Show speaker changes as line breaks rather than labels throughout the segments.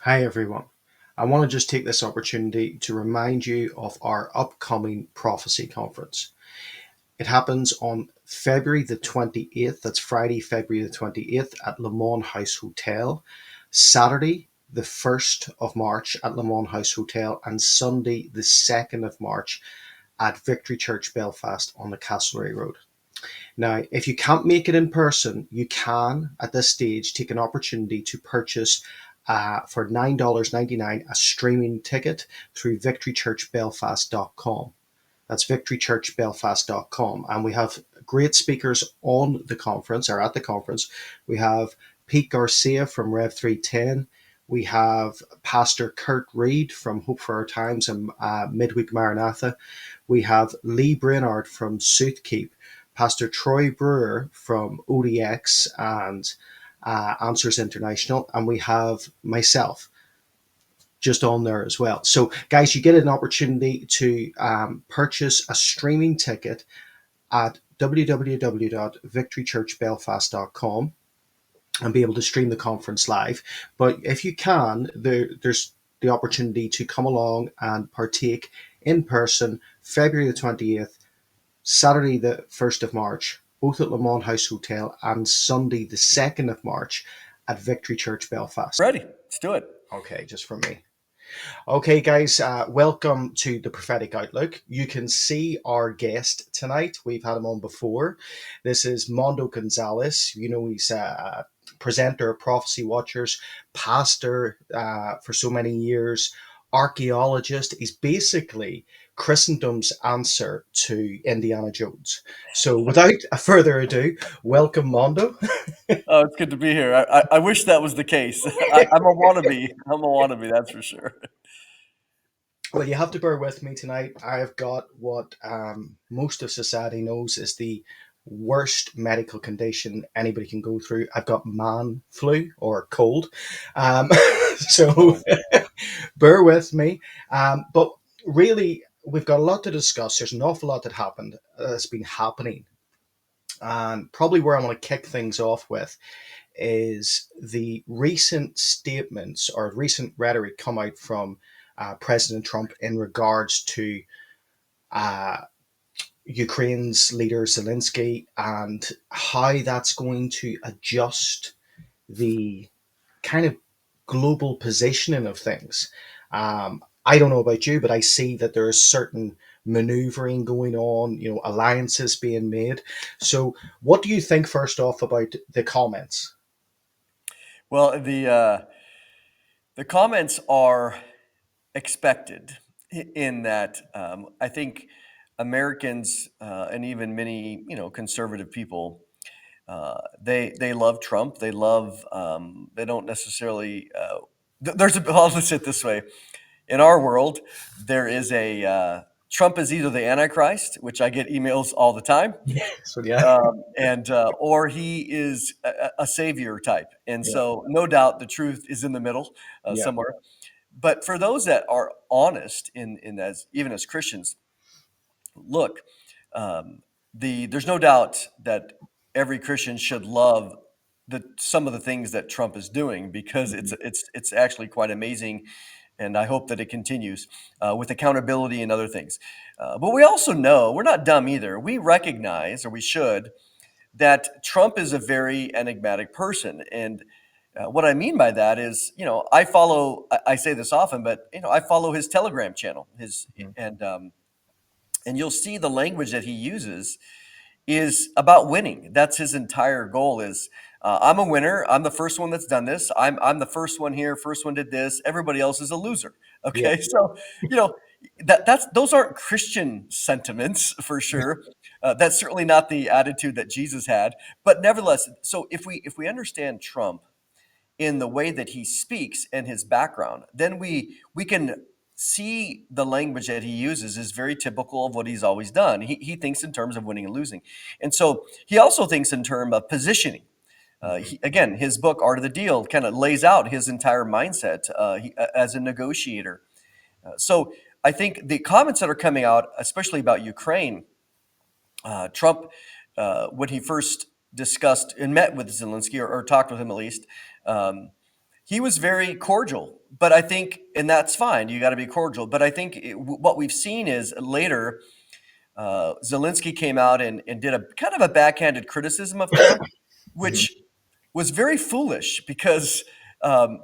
Hi, everyone. I want to just take this opportunity to remind you of our upcoming prophecy conference. It happens on February the 28th, that's Friday, February the 28th at Le Mans House Hotel, Saturday, the 1st of March at Le Mans House Hotel, and Sunday, the 2nd of March at Victory Church Belfast on the Castlereagh Road. Now, if you can't make it in person, you can at this stage take an opportunity to purchase for $9.99 a streaming ticket through victorychurchbelfast.com. That's victorychurchbelfast.com. And we have great speakers on the conference or at the conference. We have Pete Garcia from Rev 310. We have Pastor Kurt Reed from Hope for Our Times and Midweek Maranatha. We have Lee Brainard from Soothkeep, Pastor Troy Brewer from ODX and Answers International, and we have myself just on there as well. So, guys, you get an opportunity to purchase a streaming ticket at www.victorychurchbelfast.com and be able to stream the conference live. But if you can, there's the opportunity to come along and partake in person February the 28th, Saturday the 1st of March, both at Le Mans House Hotel, and Sunday the 2nd of March at Victory Church Belfast.
Ready? Let's do it.
Okay, just for me. Okay, guys, welcome to the Prophetic Outlook. You can see our guest tonight. We've had him on before. This is Mondo Gonzales. You know, he's a presenter of Prophecy Watchers, pastor for so many years, archaeologist. He's basically Christendom's answer to Indiana Jones. So, without further ado, welcome, Mondo.
Oh, it's good to be here. I wish that was the case. I'm a wannabe. I'm a wannabe, that's for sure.
Well, you have to bear with me tonight. I've got what most of society knows is the worst medical condition anybody can go through. I've got man flu or cold. Um, so
Oh,
bear with me. But really, we've got a lot to discuss. There's an awful lot that happened that's been happening. And probably where I want to kick things off with is the recent statements or recent rhetoric come out from President Trump in regards to uh, Ukraine's leader Zelensky and how that's going to adjust the kind of global positioning of things. I don't know about you, but I see that there is certain maneuvering going on, alliances being made. So, what do you think, first off, about the comments?
well, the comments are expected in that I think Americans and even many conservative people they love Trump. They love they don't necessarily. There's a well, let's say it this way. In our world, there is a Trump is either the Antichrist, which I get emails all the time,
So, yeah,
and or he is a savior type. And
yeah,
so, no doubt, the truth is in the middle
yeah.
somewhere. But for those that are honest in as even as Christians, look, um, there's no doubt that every Christian should love some of the things that Trump is doing because
Mhm.
it's actually quite amazing, and I hope that it continues with accountability and other things. But we also know we're not dumb either. We recognize, or we should, that Trump is a very enigmatic person, and what I mean by that is, I follow. I say this often, but I follow his Telegram channel, his
Mhm.
and you'll see the language that he uses is about winning. That's his entire goal is I'm a winner. I'm the first one that's done this. I'm the first one here. First one did this. Everybody else is a loser.
Yeah,
Okay, so you know that's those aren't Christian sentiments for sure. That's certainly not the attitude that Jesus had. But nevertheless, so if we understand Trump in the way that he speaks and his background, then we can see the language that he uses is very typical of what he's always done. He thinks in terms of winning and losing. And so he also thinks in terms of positioning.
Mhm.
Again, his book, Art of the Deal, kind of lays out his entire mindset as a negotiator. So I think the comments that are coming out, especially about Ukraine, Trump, when he first discussed and met with Zelensky or talked with him at least, um, he was very cordial, but I think, and that's fine. You got to be cordial. But I think what we've seen is later, Zelensky came out and did a kind of a backhanded criticism of Trump,
Mhm.
which was very foolish because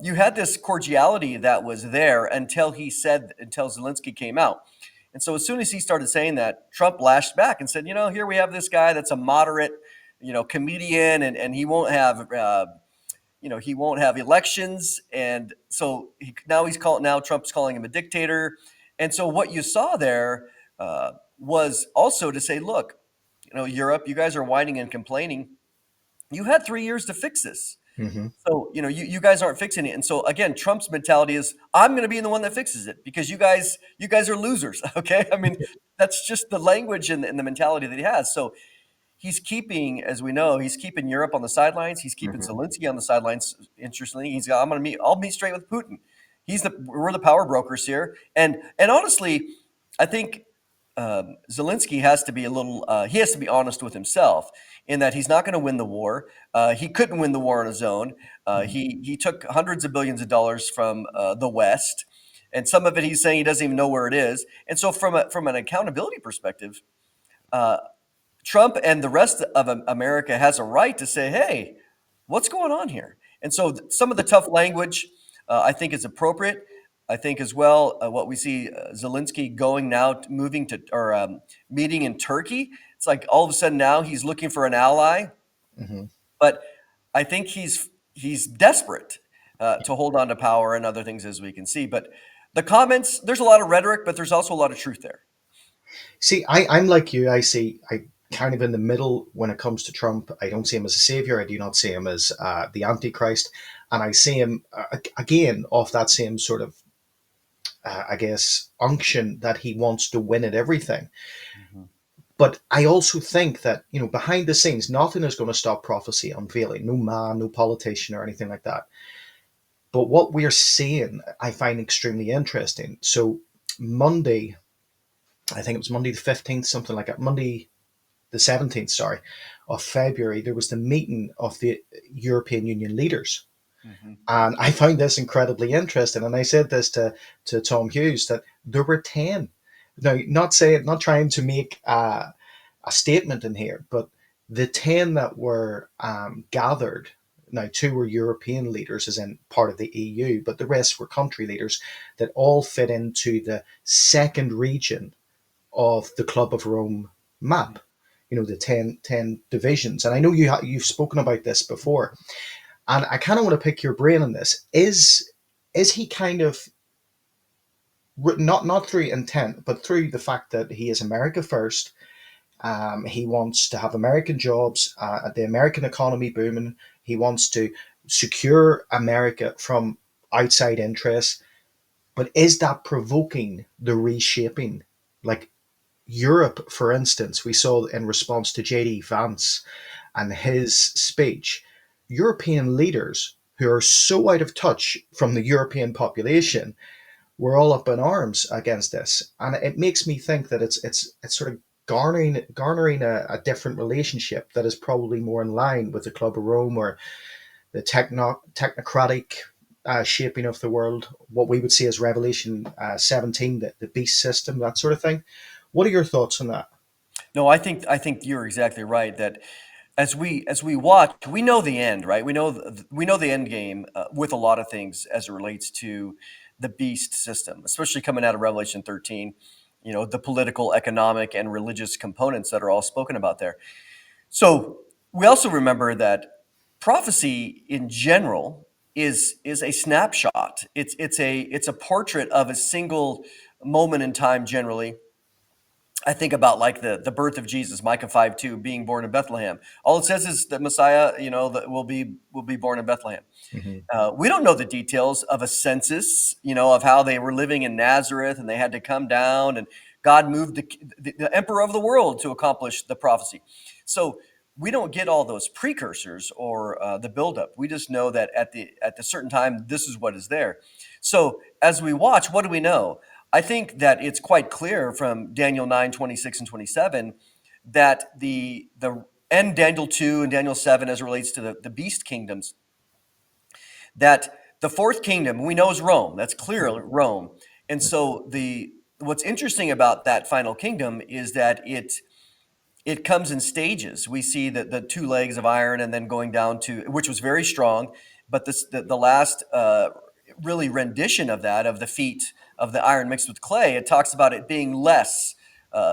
you had this cordiality that was there until Zelensky came out. And so as soon as he started saying that, Trump lashed back and said, here we have this guy that's a moderate, comedian, and he won't have he won't have elections, and so now Trump's calling him a dictator, and so what you saw there was also to say, look, Europe, you guys are whining and complaining. You had 3 years to fix this.
Mhm.
So, you guys aren't fixing it. And so again, Trump's mentality is I'm going to be the one that fixes it because you guys are losers. Okay. I mean, that's just the language and the mentality that he has. So he's keeping, as we know, he's keeping Europe on the sidelines. He's keeping
Mhm.
Zelensky on the sidelines. Interestingly, I'll meet straight with Putin. We're the power brokers here. And honestly, I think Zelensky has to be he has to be honest with himself in that he's not going to win the war. He couldn't win the war on his own.
Mhm.
He took hundreds of billions of dollars from the West, and some of it he's saying he doesn't even know where it is. And so, from an accountability perspective, uh, Trump and the rest of America has a right to say, "Hey, what's going on here?" And so, some of the tough language, I think, is appropriate. I think as well what we see Zelensky going now, moving to or meeting in Turkey. It's like all of a sudden now he's looking for an ally,
Mhm.
but I think he's desperate to hold on to power and other things, as we can see. But the comments, there's a lot of rhetoric, but there's also a lot of truth there.
See, I'm like you. I kind of in the middle when it comes to Trump. I don't see him as a savior. I do not see him as the Antichrist, and I see him again off that same sort of, I guess, unction that he wants to win at everything.
Mhm.
But I also think that behind the scenes, nothing is going to stop prophecy unveiling. No man, no politician, or anything like that. But what we're seeing, I find extremely interesting. So Monday, I think it was Monday the 15th, something like that. Monday the 17th, sorry, of February, there was the meeting of the European Union leaders.
Mhm.
And I found this incredibly interesting. And I said this to Tom Hughes that there were 10. Now, not trying to make a statement in here, but the 10 that were gathered, now two were European leaders, as in part of the EU, but the rest were country leaders that all fit into the second region of the Club of Rome map. The ten divisions. And I know you've spoken about this before. And I kind of want to pick your brain on this. Is he kind of not through intent, but through the fact that he is America first. He wants to have American jobs, the American economy booming. He wants to secure America from outside interests. But is that provoking the reshaping? Like Europe, for instance, we saw in response to J.D. Vance and his speech, European leaders who are so out of touch from the European population were all up in arms against this, and it makes me think that it's sort of garnering a different relationship that is probably more in line with the Club of Rome or the technocratic shaping of the world, what we would see as Revelation 17, the beast system, that sort of thing. What are your thoughts on that?
No, I think you're exactly right that as we watch, we know the end, right? We know the end game with a lot of things as it relates to the beast system, especially coming out of Revelation 13. The political, economic, and religious components that are all spoken about there. So we also remember that prophecy in general is a snapshot. It's a portrait of a single moment in time generally. I think about like the birth of Jesus, Micah 5:2, being born in Bethlehem. All it says is that Messiah, that will be born in Bethlehem.
Hmm.
We don't know the details of a census, of how they were living in Nazareth and they had to come down and God moved the emperor of the world to accomplish the prophecy. So we don't get all those precursors or the buildup. We just know that at the certain time, this is what is there. So as we watch, what do we know? I think that it's quite clear from Daniel 9:26 and 27 that the and Daniel 2 and Daniel 7 as it relates to the beast kingdoms that The fourth kingdom we know is Rome. That's clearly Rome. And so the what's interesting about that final kingdom is that it comes in stages. We see that the two legs of iron, and then going down to, which was very strong, but the last really rendition of that, of the feet of the iron mixed with clay, it talks about it being less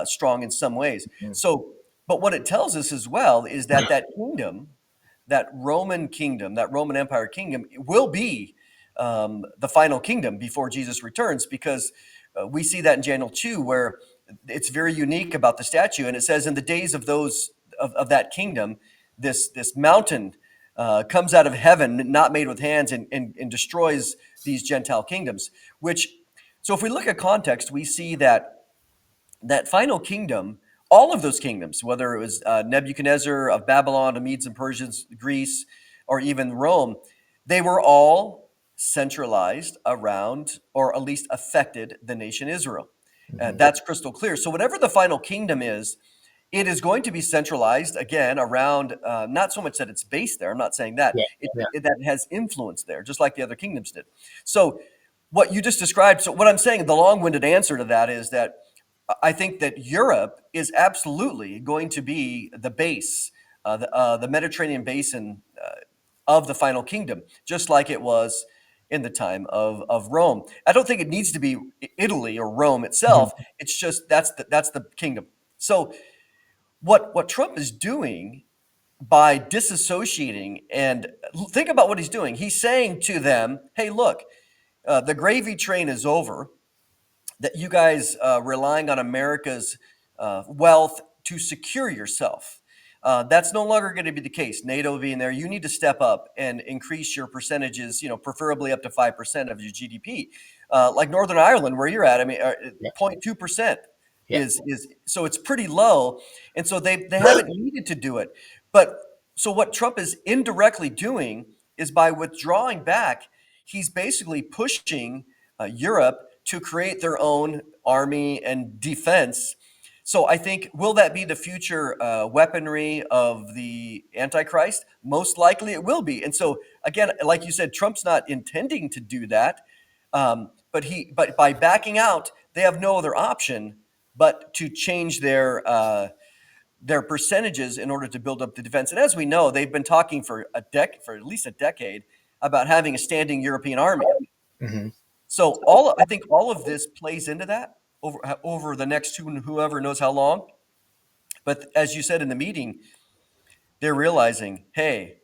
strong in some ways. So, but what it tells us as well is that that kingdom, that Roman kingdom, that Roman Empire kingdom, will be the final kingdom before Jesus returns, because we see that in Daniel 2, where it's very unique about the statue, and it says, "In the days of those of that kingdom, this mountain comes out of heaven, not made with hands, and destroys these Gentile kingdoms." Which, so if we look at context, we see that that final kingdom, all of those kingdoms, whether it was Nebuchadnezzar of Babylon, the Medes and Persians, Greece, or even Rome, they were all centralized around, or at least affected, the nation Israel.
Mhm.
That's crystal clear. So, whatever the final kingdom is, it is going to be centralized again around, not so much that it's based there. I'm not saying that
Yeah, yeah.
that it has influence there, just like the other kingdoms did. So, what you just described. So, what I'm saying, the long-winded answer to that is that I think that Europe is absolutely going to be the base, the Mediterranean basin of the final kingdom, just like it was in the time of Rome. I don't think it needs to be Italy or Rome itself.
Mhm.
It's just that's the kingdom. So what Trump is doing by disassociating, and think about what he's doing. He's saying to them, "Hey, look, the gravy train is over, that you guys relying on America's wealth to secure yourself. That's no longer going to be the case. NATO being there, you need to step up and increase your percentages. Preferably up to 5% of your GDP, like Northern Ireland, where you're at. I mean,
Yeah,
0.2%
yeah.
is so it's pretty low, and so they haven't needed to do it. But so what Trump is indirectly doing is, by withdrawing back, he's basically pushing Europe to create their own army and defense. So I think, will that be the future weaponry of the Antichrist? Most likely it will be. And so again, like you said, Trump's not intending to do that, but by backing out, they have no other option but to change their percentages in order to build up the defense. And as we know, they've been talking for for at least a decade, about having a standing European army.
Mhm.
So I think all of this plays into that over the next whoever knows how long. But as you said in the meeting, they're realizing, hey,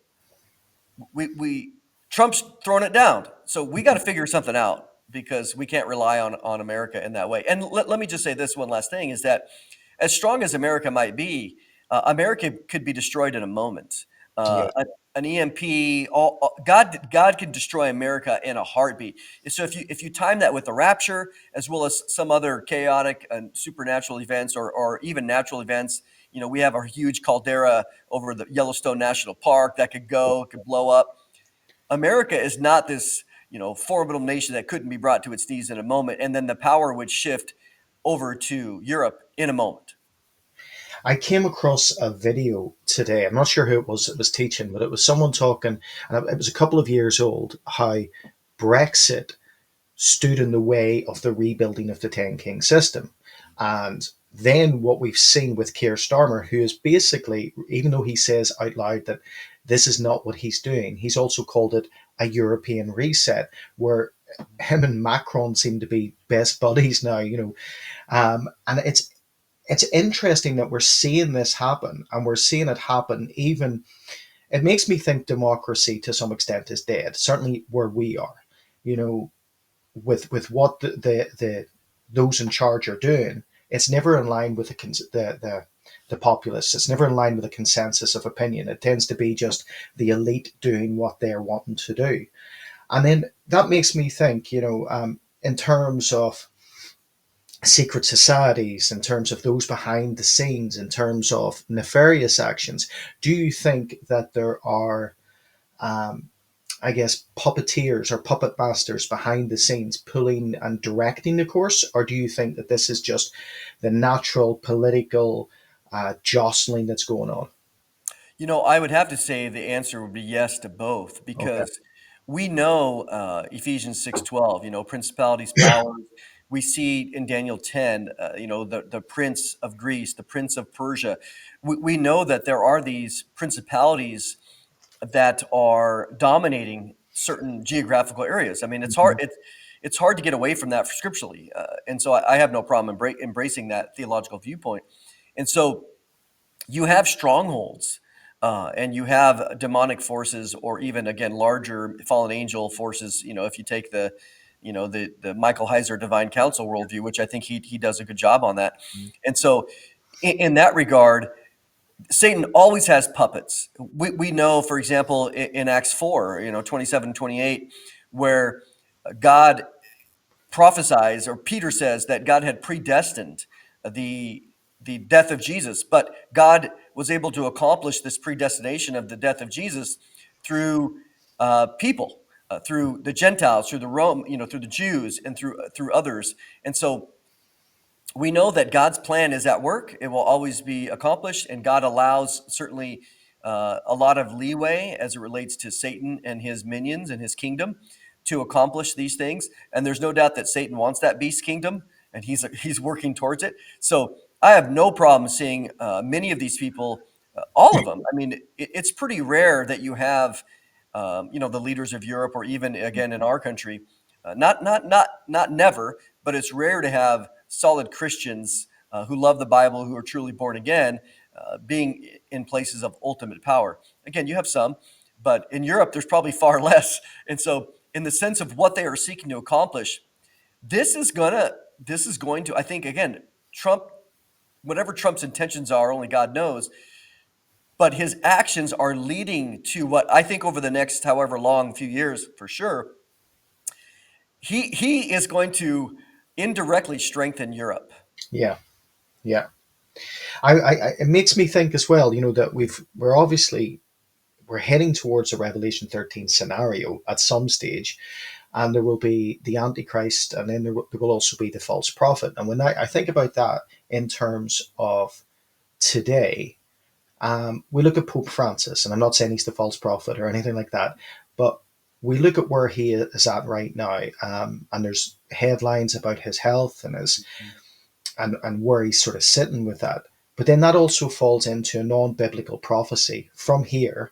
we Trump's throwing it down, so we got to figure something out, because we can't rely on America in that way. And let me just say this one last thing, is that as strong as America might be, America could be destroyed in a moment.
Yeah.
An EMP, God can destroy America in a heartbeat. So if you time that with the rapture, as well as some other chaotic and supernatural events, or even natural events, we have a huge caldera over the Yellowstone National Park that could blow up. America is not this, formidable nation that couldn't be brought to its knees in a moment, and then the power would shift over to Europe in a moment.
I came across a video today. I'm not sure who it was teaching, but it was someone talking, and it was a couple of years old, how Brexit stood in the way of the rebuilding of the Ten King system. And then what we've seen with Keir Starmer, who is basically, even though he says out loud that this is not what he's doing, he's also called it a European reset, where him and Macron seem to be best buddies now, and it's interesting that we're seeing this happen, and we're seeing it happen even. It makes me think democracy to some extent is dead, certainly where we are, you know with what the those in charge are doing. It's never in line with the populace. It's never in line with a consensus of opinion. It tends to be just the elite doing what they're wanting to do. And then that makes me think, in terms of secret societies, in terms of those behind the scenes, in terms of nefarious actions, do you think that there are, um, I guess, puppeteers or puppet masters behind the scenes pulling and directing the course? Or do you think that this is just the natural political jostling that's going on?
I would have to say the answer would be yes to both,
Okay.
because we know Ephesians 6:12. Principalities, powers. We see in Daniel 10, the prince of Greece, the prince of Persia. We know that there are these principalities that are dominating certain geographical areas. I mean, it's hard.
Mhm.
It's hard to get away from that scripturally, and so I have no problem embracing that theological viewpoint. And so you have strongholds, and you have demonic forces, or even again larger fallen angel forces. If you take the Michael Heiser Divine Council worldview, which I think he does a good job on that. And so in that regard, Satan always has puppets. We know, for example, in Acts 4, 27, 28, where God prophesies, or Peter says that God had predestined the the death of Jesus, but God was able to accomplish this predestination of the death of Jesus through people, through the Gentiles, through the Rome, through the Jews, and through others. And so we know that God's plan is at work. It will always be accomplished, and God allows certainly a lot of leeway as it relates to Satan and his minions and his kingdom to accomplish these things. And there's no doubt that Satan wants that beast kingdom, and he's working towards it. So I have no problem seeing many of these people, all of them. I mean, it's pretty rare that you have, the leaders of Europe, or even again in our country, not never, but it's rare to have solid Christians who love the Bible, who are truly born again, being in places of ultimate power. Again, you have some, but in Europe, there's probably far less. And so, in the sense of what they are seeking to accomplish, this is going to, I think, again, Trump, whatever Trump's intentions are, only God knows. But his actions are leading to what I think over the next however long few years, for sure, he is going to indirectly strengthen Europe.
Yeah, yeah. It makes me think as well. That we're heading towards a Revelation 13 scenario at some stage, and there will be the Antichrist, and then there will also be the false prophet. And when I think about that in terms of today, we look at Pope Francis, and I'm not saying he's the false prophet or anything like that, but we look at where he is at right now, and there's headlines about his health and his and where he's sort of sitting with that. But then that also falls into a non-biblical prophecy from here,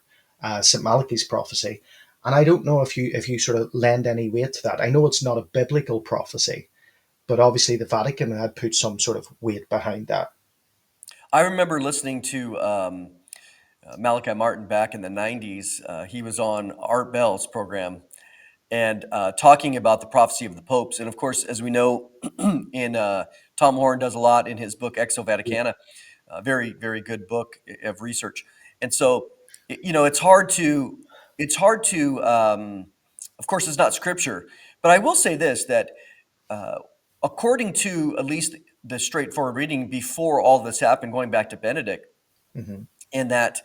St. Malachi's prophecy. And I don't know if you sort of lend any weight to that. I know it's not a biblical prophecy, but obviously the Vatican had put some sort of weight behind that.
I remember listening to Malachi Martin back in the 90s. He was on Art Bell's program, and talking about the prophecy of the popes. And of course, as we know, in Tom Horn does a lot in his book Exo Vaticana, a very, very good book of research. And so, it's hard to, of course, it's not scripture, but I will say this, that uh, according to at least the straightforward reading before all this happened, going back to Benedict,
Hmm.
in that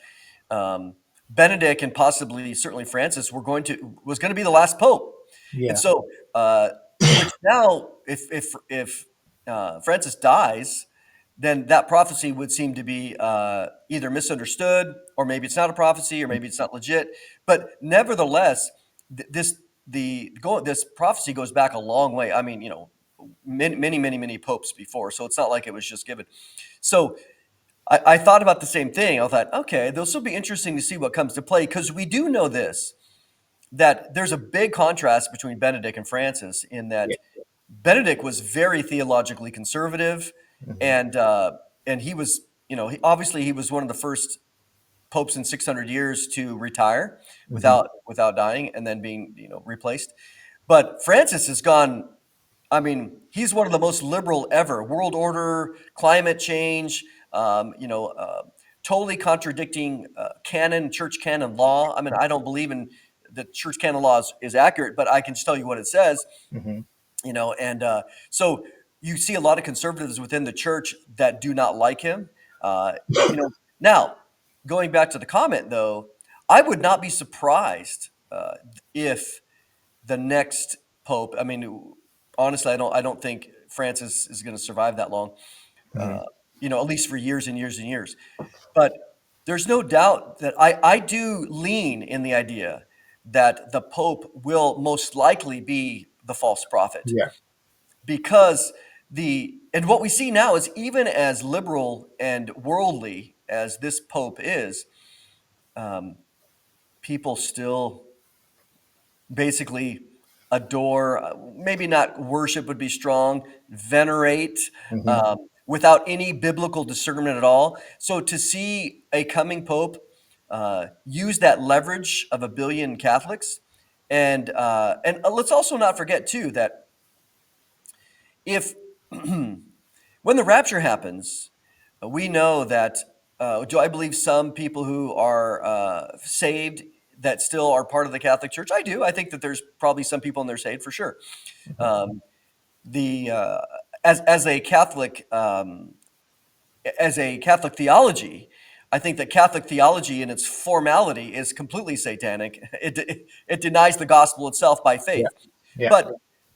um, Benedict and possibly certainly Francis was going to be the last pope. And
Yeah.
so, which now, if Francis dies, then that prophecy would seem to be either misunderstood, or maybe it's not a prophecy, or maybe it's not legit. But nevertheless, this prophecy goes back a long way. I mean, many, many, many, many popes before, so it's not like it was just given. So I thought about the same thing. I thought, okay, this will be interesting to see what comes to play, because we do know this, that there's a big contrast between Benedict and Francis, in
Yeah.
that Benedict was very theologically conservative,
Hmm.
and he was, obviously he was one of the first popes in 600 years to retire
Hmm.
without dying and then being, replaced. But Francis has gone, I mean, he's one of the most liberal ever. World order, climate change, totally contradicting church canon law. I mean, I don't believe in the church canon law is accurate, but I can just tell you what it says.
Hmm.
And so you see a lot of conservatives within the church that do not like him. Now, going back to the comment though, I would not be surprised if the next pope. I mean, honestly, I don't think Francis is going to survive that long.
Hmm.
Uh, at least for years and years and years. But there's no doubt that I do lean in the idea that the Pope will most likely be the false prophet,
Yeah.
because and what we see now is, even as liberal and worldly as this Pope is, um, people still basically adore, maybe not worship would be strong, venerate,
Hmm.
without any biblical discernment at all. So to see a coming pope use that leverage of a billion Catholics, and let's also not forget too that if when the rapture happens, we know that. Do I believe some people who are saved that still are part of the Catholic Church? I do. I think that there's probably some people in there saved for sure.
Hmm.
Um, the as a Catholic, as a Catholic theology, I think that Catholic theology in its formality is completely satanic. It denies the gospel itself by
Yeah.
faith.
Yeah.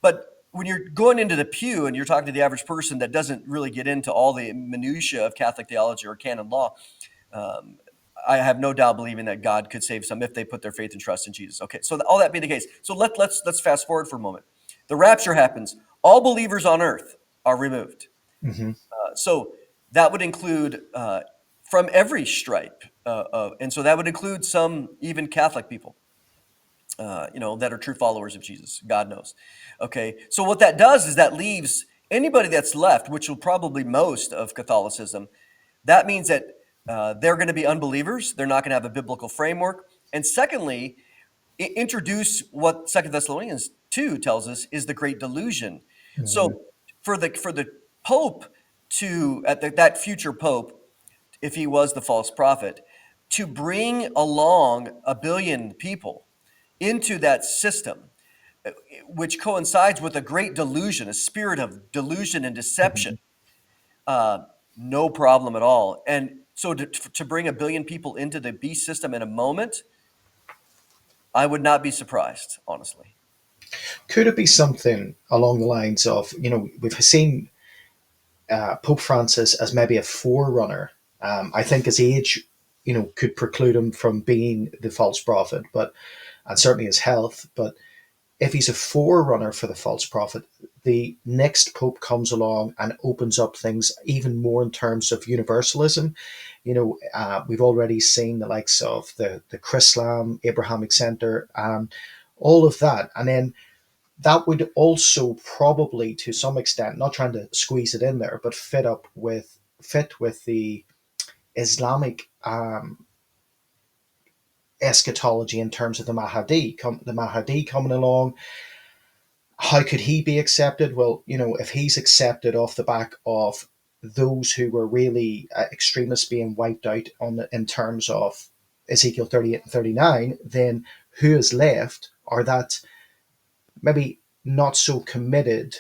But when you're going into the pew and you're talking to the average person that doesn't really get into all the minutia of Catholic theology or canon law, um, I have no doubt believing that God could save some if they put their faith and trust in Jesus. Okay, so all that being the case, so let's fast forward for a moment. The rapture happens. All believers on earth are removed.
Hmm.
So that would include from every stripe, and so that would include some even Catholic people, that are true followers of Jesus. God knows. Okay, so what that does is that leaves anybody that's left, which will probably most of Catholicism. That means that they're going to be unbelievers. They're not going to have a biblical framework. And secondly, introduce what Second Thessalonians 2 tells us is the great delusion.
Hmm.
So for the Pope to that future Pope, if he was the false prophet, to bring along a billion people into that system, which coincides with a great delusion, a spirit of delusion and deception,
Hmm.
uh, no problem at all. And so to bring a billion people into the beast system in a moment, I would not be surprised, honestly.
Could it be something along the lines of, we've seen Pope Francis as maybe a forerunner. I think his age, could preclude him from being the false prophet, but and certainly his health. But if he's a forerunner for the false prophet, the next pope comes along and opens up things even more in terms of universalism. We've already seen the likes of the Chrislam, Abrahamic Center, all of that, and then that would also probably, to some extent, not trying to squeeze it in there, but fit with the Islamic eschatology in terms of the Mahdi. The Mahdi coming along, how could he be accepted? Well, if he's accepted off the back of those who were really extremists being wiped out in terms of Ezekiel 38 and 39, then who is left are that maybe not so committed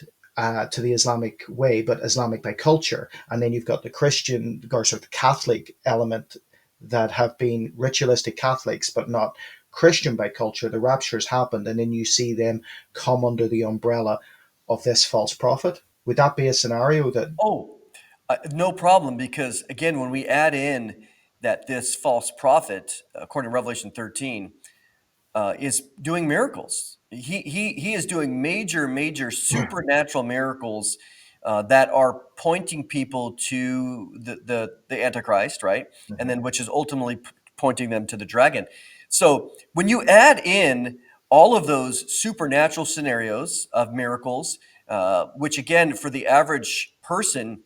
to the Islamic way, but Islamic by culture. And then you've got the Christian, or sort of the Catholic element that have been ritualistic Catholics, but not Christian by culture. The rapture's happened, and then you see them come under the umbrella of this false prophet. Would that be a scenario that?
Oh, no problem. Because again, when we add in that this false prophet, according to Revelation 13, is doing miracles. He is doing major supernatural miracles that are pointing people to the Antichrist, right? And
Mhm.
then which is ultimately pointing them to the dragon. So when you add in all of those supernatural scenarios of miracles, which again, for the average person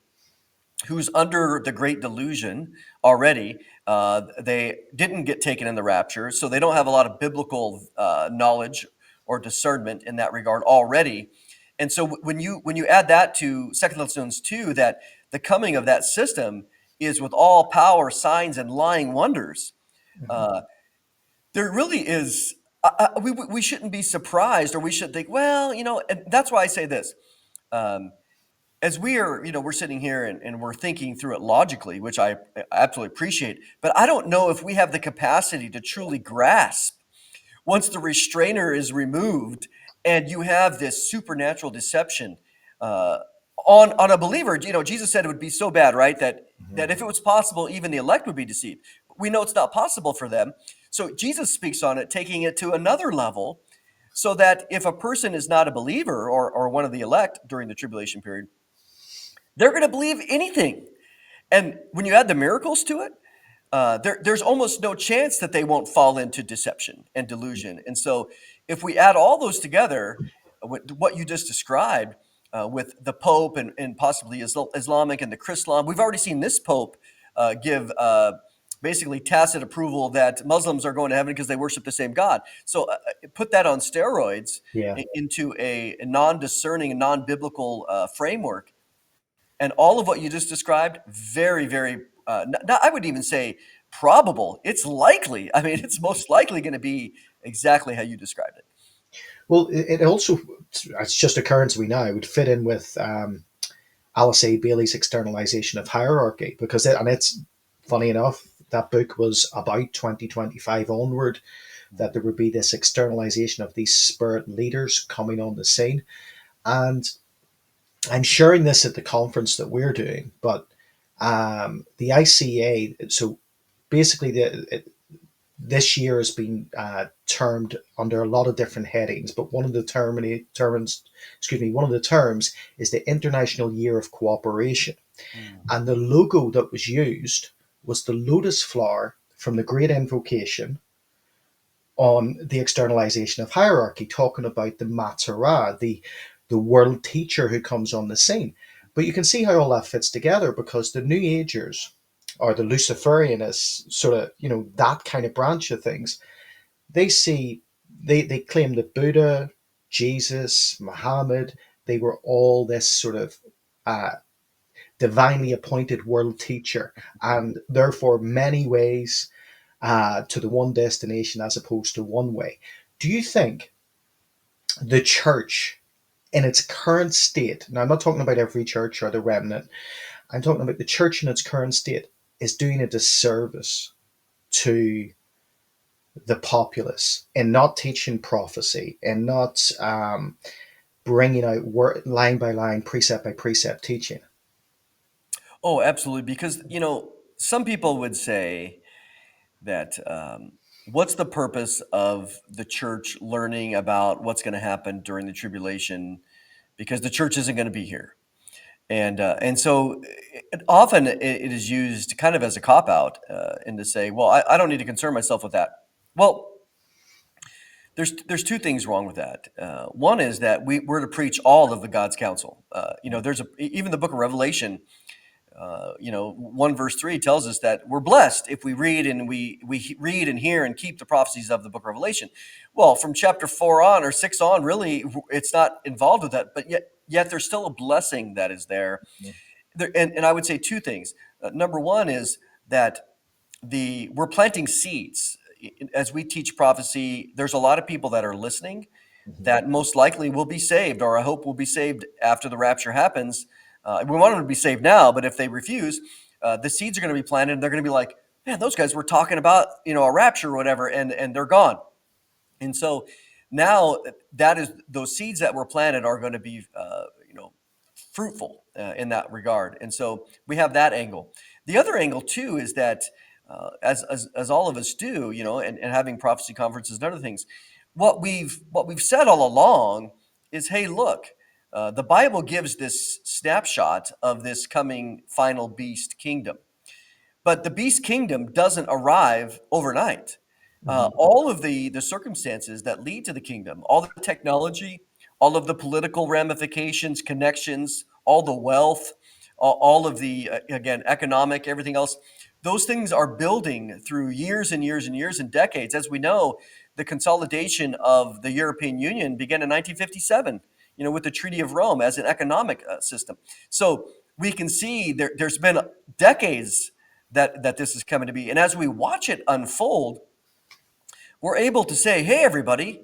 who's under the great delusion already. They didn't get taken in the rapture, so they don't have a lot of biblical knowledge or discernment in that regard already. And so when you add that to Second Thessalonians 2, that the coming of that system is with all power, signs, and lying wonders,
Mhm.
uh, there really is. We shouldn't be surprised, or we should think, well, and that's why I say this. Um, as we're sitting here and we're thinking through it logically, which I absolutely appreciate, but I don't know if we have the capacity to truly grasp once the restrainer is removed and you have this supernatural deception uh, on a believer. Jesus said it would be so bad, right? That
Mhm.
if it was possible, even the elect would be deceived. We know it's not possible for them. So Jesus speaks on it, taking it to another level, so that if a person is not a believer or one of the elect during the tribulation period, they're going to believe anything. And when you add the miracles to it, there's almost no chance that they won't fall into deception and delusion. And so, if we add all those together, what you just described with the Pope and possibly Islamic and the Chrislam, we've already seen this Pope give basically tacit approval that Muslims are going to heaven because they worship the same God. So, put that on steroids
Yeah.
into a non discerning, non biblical framework, and all of what you just described, very, very, I would even say probable. It's likely. I mean, it's most likely going to be exactly how you described it.
Well, it also, it's just occurring to me now, it would fit in with Alice A. Bailey's externalization of hierarchy, because and it's funny enough, that book was about 2025 onward, that there would be this externalization of these spirit leaders coming on the scene. And I'm sharing this at the conference that we're doing, but the ICA, so basically this year has been termed under a lot of different headings, but one of the terms is the International Year of Cooperation.
Mm.
And the logo that was used was the lotus flower from the Great Invocation on the externalization of hierarchy, talking about the Matzerah, the world teacher who comes on the scene. But you can see how all that fits together, because the New Agers or the Luciferianists, sort of, that kind of branch of things, they see, they claim that Buddha, Jesus, Muhammad, they were all this sort of uh, divinely appointed world teacher, and therefore many ways to the one destination as opposed to one way. Do you think the church in its current state, now I'm not talking about every church or the remnant, I'm talking about the church in its current state, is doing a disservice to the populace in not teaching prophecy and not bringing out line by line, precept by precept teaching?
Oh, absolutely. Because, some people would say that what's the purpose of the church learning about what's going to happen during the tribulation because the church isn't going to be here? And so often it is used kind of as a cop out and to say, well, I don't need to concern myself with that. Well, there's two things wrong with that. One is that we're to preach all of the God's counsel. There's even the book of Revelation. 1 verse 3 tells us that we're blessed if we read and we read and hear and keep the prophecies of the book of Revelation. Well, from chapter 4 on or 6 on, really, it's not involved with that, but yet there's still a blessing that is there. And I would say two things. Number one is that we're planting seeds as we teach prophecy. There's a lot of people that are listening
Mhm.
that most likely will be saved, or I hope will be saved after the rapture happens. We want them to be saved now, but if they refuse, the seeds are going to be planted, and they're going to be like, "Man, those guys were talking about a rapture or whatever," and they're gone. And so now that is those seeds that were planted are going to be fruitful in that regard. And so we have that angle. The other angle too is that as all of us do, and having prophecy conferences and other things, what we've said all along is, hey, look, the Bible gives this snapshot of this coming final beast kingdom. But the beast kingdom doesn't arrive overnight.
Mhm.
All of the circumstances that lead to the kingdom, all the technology, all of the political ramifications, connections, all the wealth, all of the again economic, everything else, those things are building through years and years and years and decades. As we know, the consolidation of the European Union began in 1957. With the Treaty of Rome as an economic system. So we can see there's been decades that this is coming to be. And as we watch it unfold, we're able to say, hey, everybody,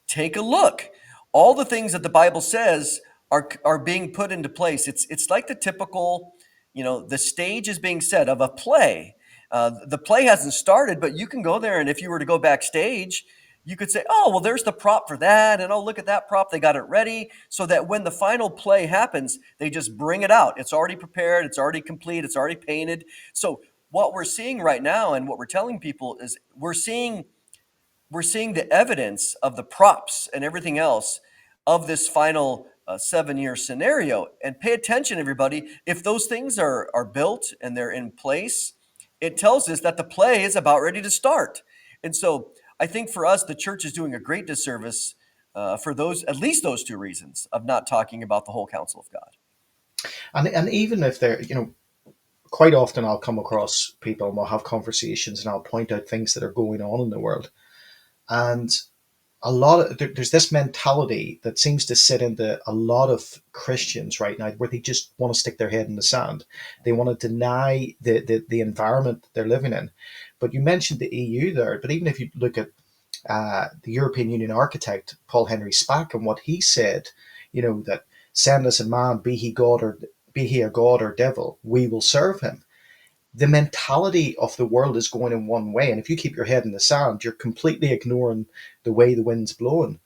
take a look. All the things that the Bible says are being put into place. It's like the typical, the stage is being set of a play. The play hasn't started, but you can go there, and if you were to go backstage, you could say, oh, well, there's the prop for that, and oh, look at that prop. They got it ready so that when the final play happens, they just bring it out. It's already prepared, it's already complete, it's already painted. So what we're seeing right now and what we're telling people is we're seeing we're seeing the evidence of the props and everything else of this final 7 year scenario. And pay attention, everybody. If those things are built and they're in place, it tells us that the play is about ready to start. And so I think for us, the church is doing a great disservice for those, at least those two reasons of not talking about the whole counsel of God.
And even if they're, quite often I'll come across people and we'll have conversations and I'll point out things that are going on in the world. And there's this mentality that seems to sit into a lot of Christians right now where they just want to stick their head in the sand. They want to deny the environment that they're living in. But you mentioned the EU there, but even if you look at the European Union architect, Paul Henry Spack, and what he said, that send us a man, be he a god or devil, we will serve him. The mentality of the world is going in one way, and if you keep your head in the sand, you're completely ignoring the way the wind's blowing.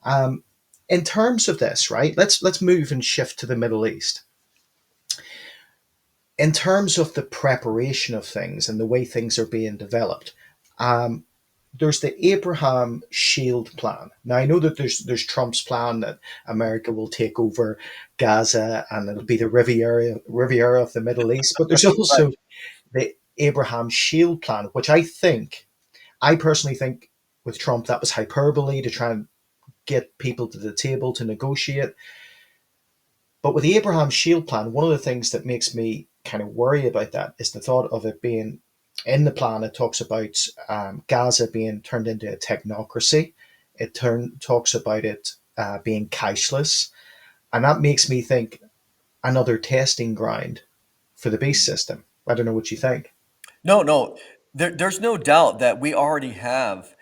Um, in terms of this, right? Let's move and shift to the Middle East. In terms of the preparation of things and the way things are being developed, um, there's the Abraham Shield plan. Now I know that there's Trump's plan that America will take over Gaza and it'll be the Riviera of the Middle East, but there's
Right.
also the Abraham Shield plan, which I personally think with Trump that was hyperbole to try and get people to the table to negotiate. But with the Abraham Shield plan, one of the things that makes me kind of worry about that is the thought of it being in the plan. It talks about Gaza being turned into a technocracy. Talks about it being cashless, and that makes me think another testing ground for the beast system. I don't know what you think.
No, no, there's no doubt that we already have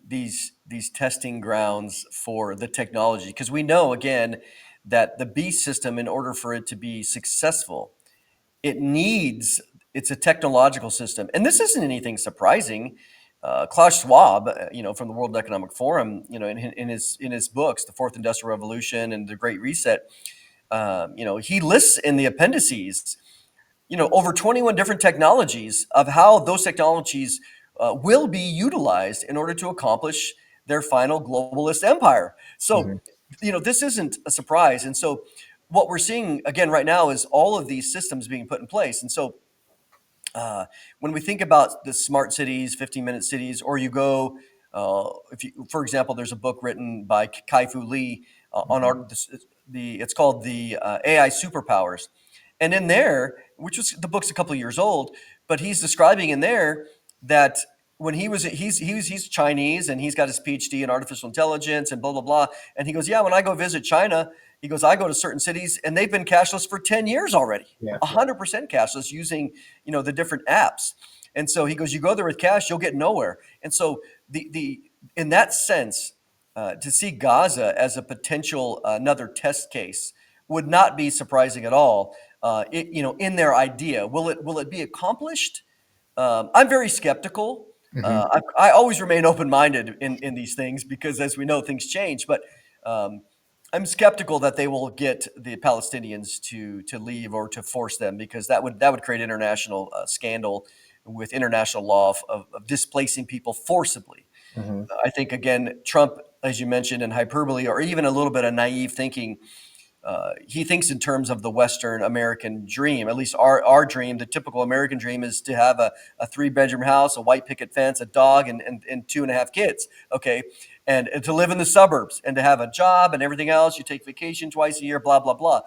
these testing grounds for the technology because we know again that the beast system, in order for it to be successful, it needs it's a technological system, and this isn't anything surprising. Klaus Schwab, from the World Economic Forum, in his books, The Fourth Industrial Revolution and The Great Reset, he lists in the appendices over 21 different technologies of how those technologies will be utilized in order to accomplish their final globalist empire. So,
Hmm.
this isn't a surprise. And so, what we're seeing again right now is all of these systems being put in place. And so, when we think about the smart cities, 15-minute cities, or you go, if you, for example, there's a book written by Kai-Fu Lee on
Hmm.
it's called the AI Superpowers, and in there, which was the book's a couple of years old, but he's describing in there that when he's Chinese and he's got his PhD in artificial intelligence and blah blah blah, and he goes, yeah, when I go visit China, he goes, I go to certain cities and they've been cashless for 10 years already,
Yeah.
100% cashless using the different apps. And so he goes, you go there with cash, you'll get nowhere. And so the in that sense, to see Gaza as a potential another test case would not be surprising at all. In their idea, will it be accomplished? I'm very skeptical.
Hmm.
I always remain open minded in these things because, as we know, things change. But um, I'm skeptical that they will get the Palestinians to leave or to force them because that would create international scandal with international law of displacing people forcibly.
Hmm.
I think again, Trump, as you mentioned, in hyperbole or even a little bit of naive thinking, he thinks in terms of the Western American dream. At least our dream, the typical American dream, is to have a 3 bedroom house, a white picket fence, a dog, and 2.5 kids. Okay, and to live in the suburbs and to have a job and everything else. You take vacation twice a year, blah blah blah.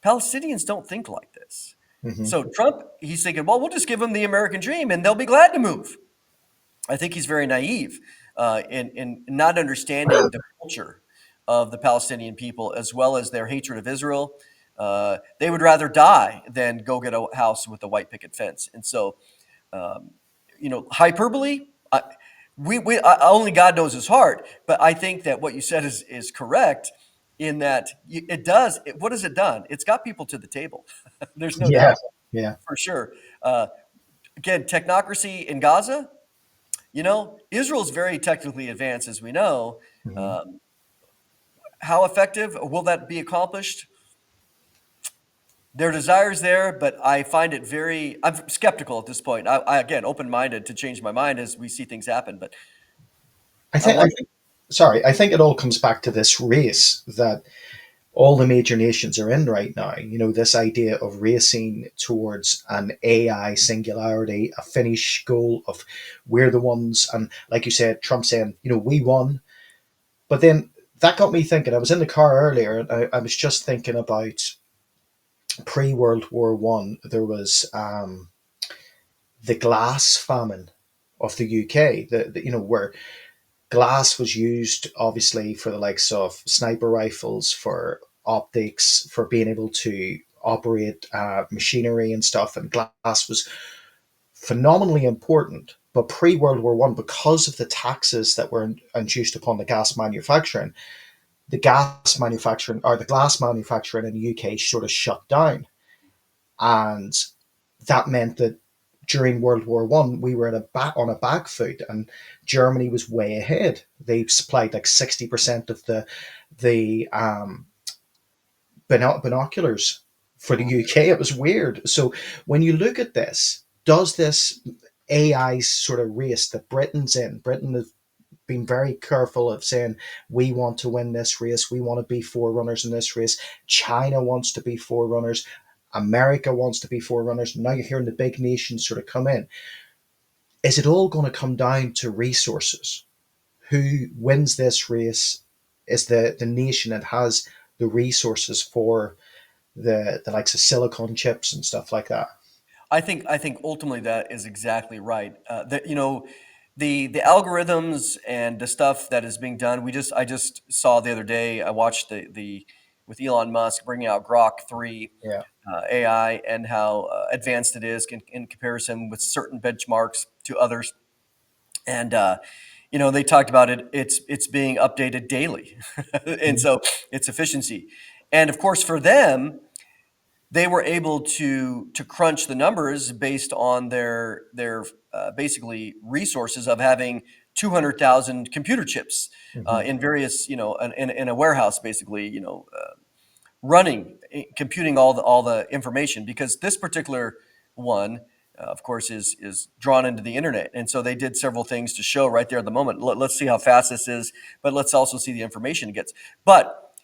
Palestinians don't think like this.
Hmm.
So Trump, he's thinking, well, we'll just give them the American dream and they'll be glad to move. I think he's very naive in not understanding the culture of the Palestinian people as well as their hatred of Israel. They would rather die than go get a house with a white picket fence. And so, um, hyperbole. Only God knows his heart. But I think that what you said is correct in that it does. What has it done? It's got people to the table. There's no
Yeah.
doubt
Yeah.
for sure. Again, technocracy in Gaza. Israel's very technically advanced, as we know.
Hmm.
Um, how effective will that be accomplished? Their desire's there, but I find it I'm skeptical at this point. Again, open minded to change my mind as we see things happen. But
I
I
think,
wonder.
sorry, I think it all comes back to this race that all the major nations are in right now. You know, this idea of racing towards an AI singularity, a finish goal of we're the ones. And like you said, Trump saying, you know, we won. But then that got me thinking. I was in the car earlier and I was just thinking about pre World War One. There was the glass famine of the UK, you know, where glass was used obviously for the likes of sniper rifles, for optics, for being able to operate machinery and stuff. And glass was phenomenally important. But pre World War One, because of the taxes that were induced upon the gas manufacturing, the glass manufacturing in the UK sort of shut down, and that meant that during World War One, we were on a back foot, and Germany was way ahead. They supplied like 60% of the binoculars for the UK. It was weird. So when you look at this, does this AI sort of race that Britain's in? Britain has been very careful of saying we want to win this race. We want to be forerunners in this race. China wants to be forerunners. America wants to be forerunners. Now you're hearing the big nations sort of come in. Is it all going to come down to resources? Who wins this race is the nation that has the resources for the likes of silicon chips and stuff like that.
I think ultimately that is exactly right. That, the algorithms and the stuff that is being done. I just saw the other day. I watched the with Elon Musk bringing out Grok 3
Yeah.
AI, and how advanced it is in comparison with certain benchmarks to others. And they talked about it. It's being updated daily, and
Mhm.
so its efficiency. And of course, for them, they were able to crunch the numbers based on their basically resources of having 200,000 computer chips
Mhm.
in various, in a warehouse, basically, running, computing all the information, because this particular one, of course, is drawn into the internet. And so they did several things to show right there at the moment. Let's see how fast this is, but let's also see the information it gets. But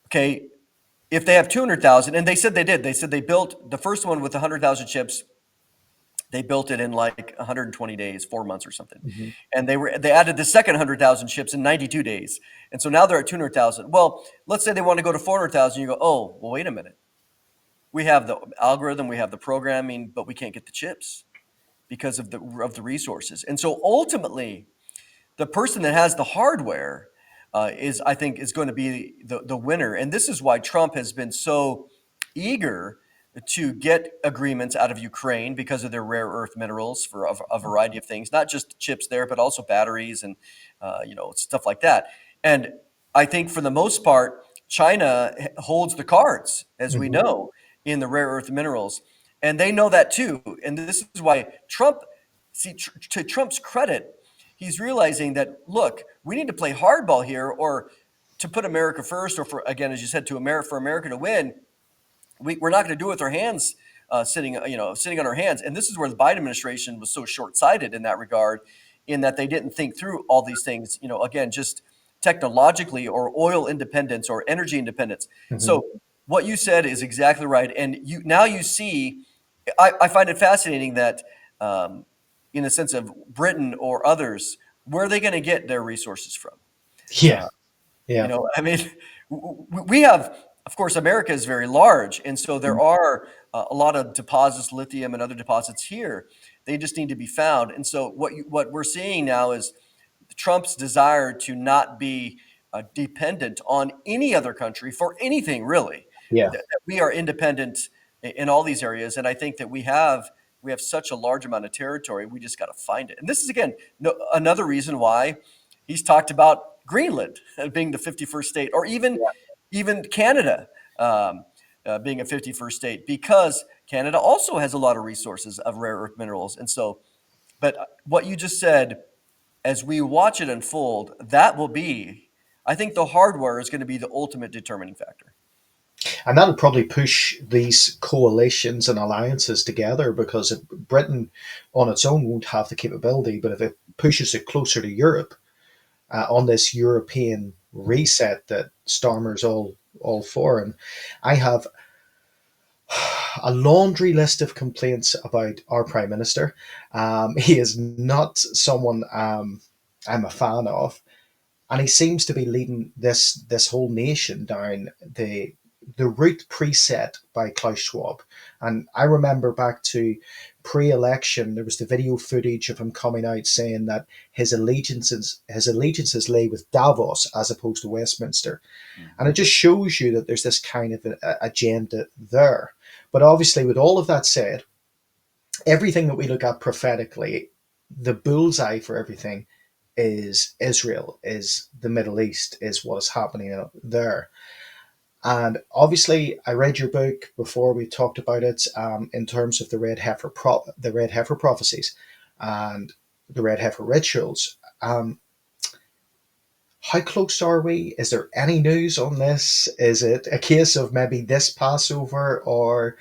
okay, if they have 200,000, and they said they did, they said they built the first one with 100,000 chips. They built it in like 120 days, 4 months or something.
Mhm.
And they added the second 100,000 chips in 92 days. And so now they're at 200,000. Well, let's say they want to go to 400,000. You go, oh, well, wait a minute. We have the algorithm, we have the programming, but we can't get the chips because of the resources. And so ultimately, the person that has the hardware I think, is going to be the winner. And this is why Trump has been so eager to get agreements out of Ukraine because of their rare earth minerals for a variety of things, not just chips there, but also batteries and stuff like that. And I think for the most part, China holds the cards, as we
Mhm.
know, in the rare earth minerals, and they know that too. And this is why Trump, see, to Trump's credit, he's realizing that, look, we need to play hardball here, or to put America first, or for, again, as you said, for America to win. We're not going to do it with our hands sitting on our hands. And this is where the Biden administration was so short-sighted in that regard, in that they didn't think through all these things. Again, just technologically, or oil independence, or energy independence.
Mhm.
So what you said is exactly right, and you see. I find it fascinating that, in the sense of Britain or others, where are they going to get their resources from?
Yeah. Yeah.
I mean, we have, of course, America is very large, and so there
Mhm.
are a lot of deposits, lithium and other deposits here. They just need to be found. And so what we're seeing now is Trump's desire to not be dependent on any other country for anything, really.
Yeah.
That we are independent in all these areas, and I think that we have such a large amount of territory. We just got to find it. And this is, again, another reason why he's talked about Greenland being the 51st state, or even Canada, being a 51st state, because Canada also has a lot of resources of rare earth minerals. And so, but what you just said, as we watch it unfold, that will be, I think, the hardware is going to be the ultimate determining factor.
And that'll probably push these coalitions and alliances together because Britain on its own won't have the capability, but if it pushes it closer to Europe, on this European reset that Starmer's all for. And I have a laundry list of complaints about our prime minister. He is not someone I'm a fan of, and he seems to be leading this whole nation down the route preset by Klaus Schwab. And I remember back to pre-election, there was the video footage of him coming out saying that his allegiances lay with Davos as opposed to Westminster, and it
Mhm.
just shows you that there's this kind of agenda there. But obviously, with all of that said, everything that we look at prophetically, the bullseye for everything is Israel, is the Middle East, is what is happening out there. And obviously, I read your book before we talked about it, in terms of the red heifer prophecies, and the red heifer rituals. How close are we? Is there any news on this? Is it a case of maybe this Passover, or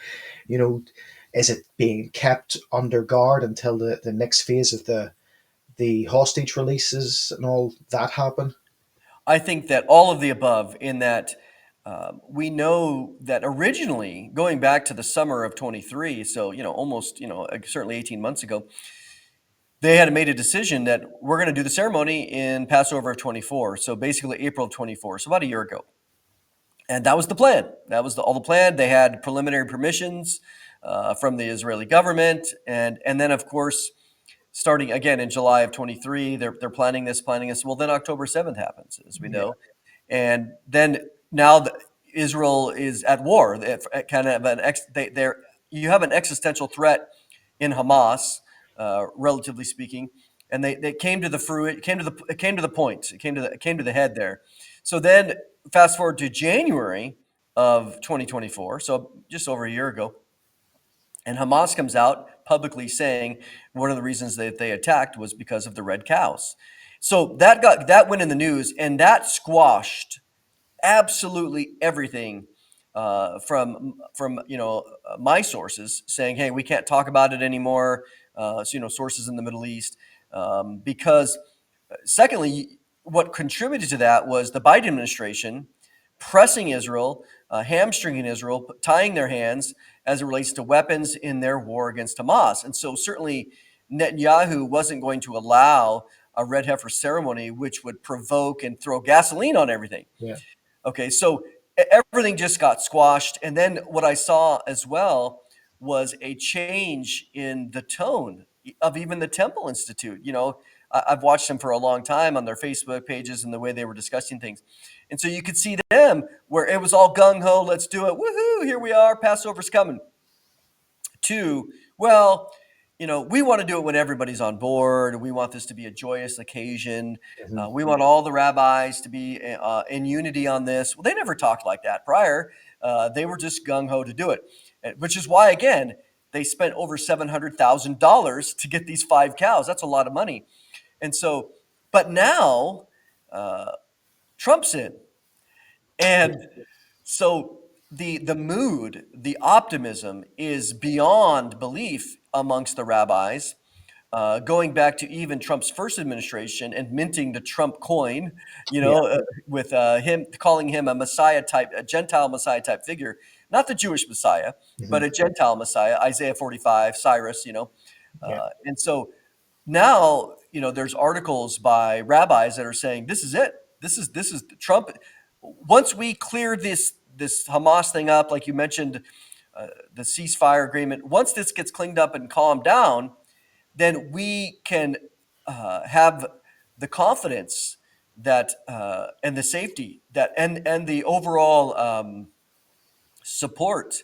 you know, is it being kept under guard until the next phase of the hostage releases and all that happen?
I think that all of the above, in that we know that originally, going back to the summer of 23, so, almost, certainly 18 months ago, they had made a decision that we're going to do the ceremony in Passover of 24. So basically April of 24. So about a year ago. And that was the plan. That was all the plan. They had preliminary permissions from the Israeli government. And then, of course, starting again in July of 23, they're planning this. Well, then October 7th happens, as we
Yeah,
know. And then now Israel is at war. Kind of you have an existential threat in Hamas, relatively speaking, and they came to the fruit. It came to the point. It came to the head there. So then, fast forward to January of 2024, so just over a year ago, and Hamas comes out publicly saying one of the reasons that they attacked was because of the red cows. So that went in the news, and that squashed absolutely everything from my sources saying, "Hey, we can't talk about it anymore." So, sources in the Middle East, because secondly, what contributed to that was the Biden administration pressing Israel, hamstringing Israel, tying their hands as it relates to weapons in their war against Hamas. And so certainly Netanyahu wasn't going to allow a red heifer ceremony, which would provoke and throw gasoline on everything.
yeah.
Okay, so everything just got squashed. And then what I saw as well was a change in the tone of even the Temple Institute. I've watched them for a long time on their Facebook pages and the way they were discussing things. And so you could see them where it was all gung ho, let's do it. Woohoo, here we are, Passover's coming. To, well, we want to do it when everybody's on board. We want this to be a joyous occasion.
Mhm.
We want all the rabbis to be in unity on this. Well, they never talked like that prior. They were just gung ho to do it, which is why, again, they spent over $700,000 to get these 5 cows. That's a lot of money. And so, but now uh, Trump's in. And so the mood, the optimism is beyond belief amongst the rabbis. Going back to even Trump's first administration and minting the Trump coin,
Yeah.
with him calling him a Messiah type, a Gentile Messiah type figure, not the Jewish Messiah, but
Mhm.
a Gentile Messiah, Isaiah 45, Cyrus,
Yeah.
and so now, there's articles by rabbis that are saying this is it. This is Trump. Once we clear this Hamas thing up, like you mentioned, the ceasefire agreement. Once this gets cleaned up and calmed down, then we can have the confidence that and the safety that and the overall support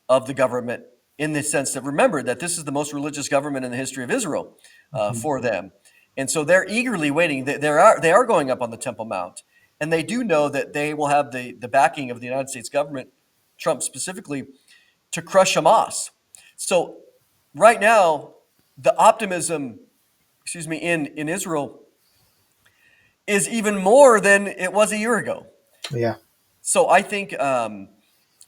of the government, in the sense that, remember that this is the most religious government in the history of Israel
Mhm.
for them, and so they're eagerly waiting. They are going up on the Temple Mount, and they do know that they will have the backing of the United States government, Trump specifically, to crush Hamas. So right now, the optimism, excuse me, in Israel is even more than it was a year ago.
Yeah.
So I think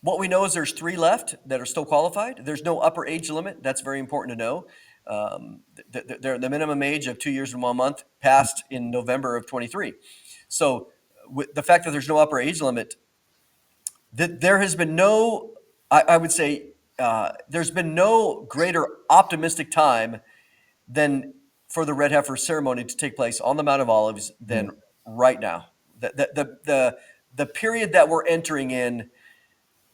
what we know is there's 3 left that are still qualified. There's no upper age limit. That's very important to know. The minimum age of 2 years and 1 month passed in November of 23. So with the fact that there's no upper age limit, that there has been no, I would say, there's been no greater optimistic time than for the red heifer ceremony to take place on the Mount of Olives than
Mhm.
right now. The period that we're entering in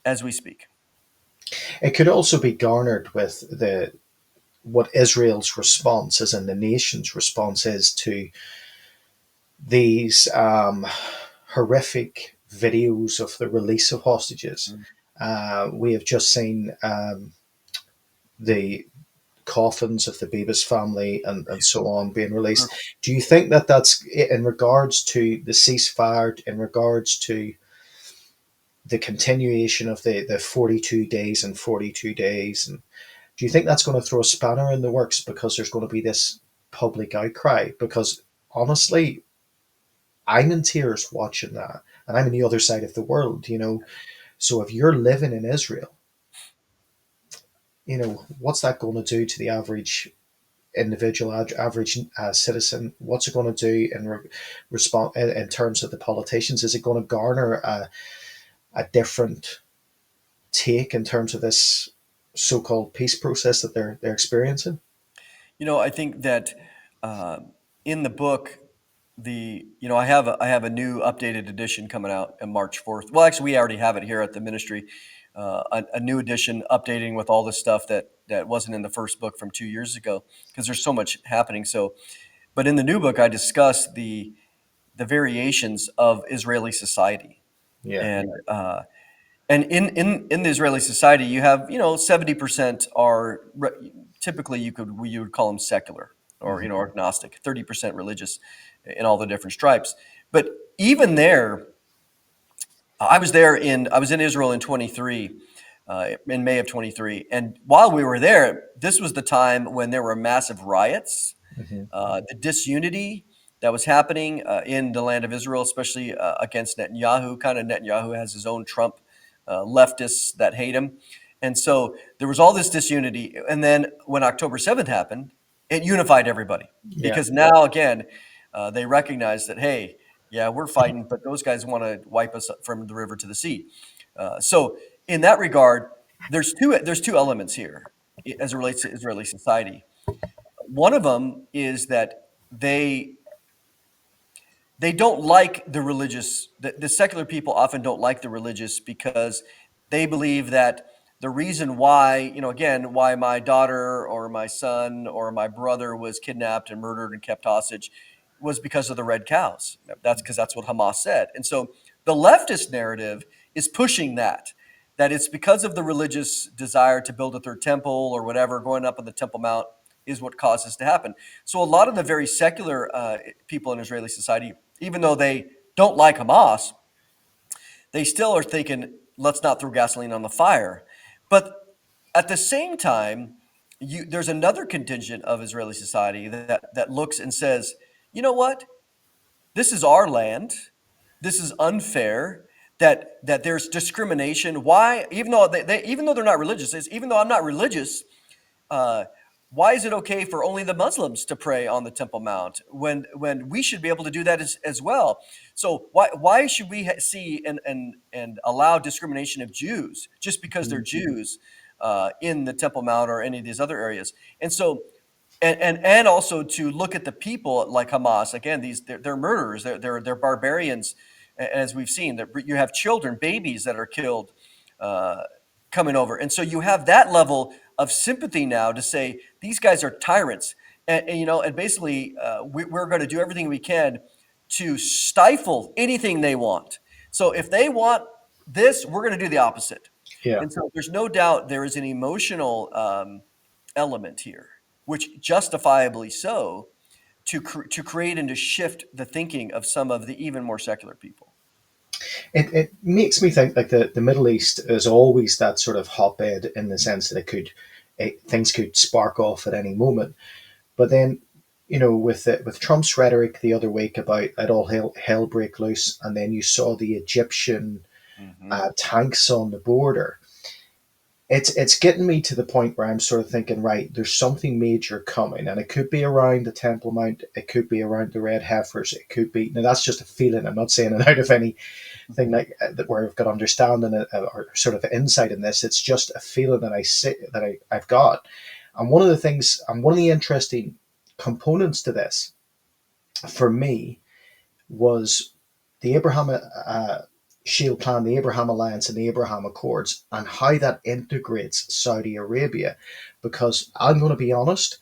as we speak.
It could also be garnered with the what Israel's response, as in the nation's response, is to these horrific videos of the release of hostages. We have just seen the coffins of the Beavis family and so on being released. Do you think that that's in regards to the ceasefire, in regards to the continuation of the 42 days and 42 days? And do you think that's going to throw a spanner in the works because there's going to be this public outcry? Because honestly, I'm in tears watching that, and I'm on the other side of the world, you know. So if you're living in Israel, you know, what's that going to do to the average individual, average citizen? What's it going to do in response in terms of the politicians? Is it going to garner a different take in terms of this so-called peace process that they're experiencing?
I think that uh, in the book, I have a new updated edition coming out on March 4th. Well, actually, we already have it here at the ministry. A new edition, updating with all the stuff that wasn't in the first book from 2 years ago, because there's so much happening. So, but in the new book, I discuss the variations of Israeli society,
Yeah.
and in the Israeli society, you have 70% are typically you would call them secular, or
Hmm.
agnostic, 30% religious in all the different stripes. But even there, I was in Israel in 23, in May of 23, and while we were there, this was the time when there were massive riots,
Hmm.
the disunity that was happening in the land of Israel, especially against Netanyahu. Kind of Netanyahu has his own Trump leftists that hate him. And so there was all this disunity. And then when October 7th happened, it unified everybody,
Yeah.
because now, again, they recognize that, hey, yeah, we're fighting, but those guys want to wipe us from the river to the sea. So, in that regard, there's two elements here as it relates to Israeli society. One of them is that they they don't like the secular people often don't like the religious, because they believe that the reason why, again, why my daughter or my son or my brother was kidnapped and murdered and kept hostage was because of the red cows. That's because that's what Hamas said. And so the leftist narrative is pushing that it's because of the religious desire to build a third temple or whatever, going up on the Temple Mount is what causes to happen. So a lot of the very secular people in Israeli society, even though they don't like Hamas, they still are thinking, let's not throw gasoline on the fire. But at the same time, there's another contingent of Israeli society that looks and says, you know what? This is our land. This is unfair. That there's discrimination. Why? Even though they're not religious, even though I'm not religious, uh, why is it okay for only the Muslims to pray on the Temple Mount when we should be able to do that as well? So why should we see and allow discrimination of Jews just because they're Jews in the Temple Mount or any of these other areas? And so and also to look at the people like Hamas again. They're murderers. They're barbarians, as we've seen. That you have children, babies that are killed uh, coming over, and so you have that level of sympathy now to say these guys are tyrants, and basically we're going to do everything we can to stifle anything they want. So if they want this, we're going to do the opposite.
Yeah.
And so there's no doubt there is an emotional element here, which justifiably so, to create and to shift the thinking of some of the even more secular people.
It makes me think like the Middle East is always that sort of hotbed in the sense that things could spark off at any moment. But then, you know, with Trump's rhetoric the other week about let all hell break loose, and then you saw the Egyptian
Hmm.
tanks on the border. it's getting me to the point where I'm sort of thinking, right, there's something major coming, and it could be around the Temple Mount, it could be around the red heifers, it could be now that's just a feeling. I'm not saying it out of anything like that where I've got understanding or sort of insight in this. It's just a feeling that I see that I've got, and one of the things, and one of the interesting components to this for me was the Abraham Shield Plan, the Abraham Alliance, and the Abraham Accords, and how that integrates Saudi Arabia. Because I'm going to be honest,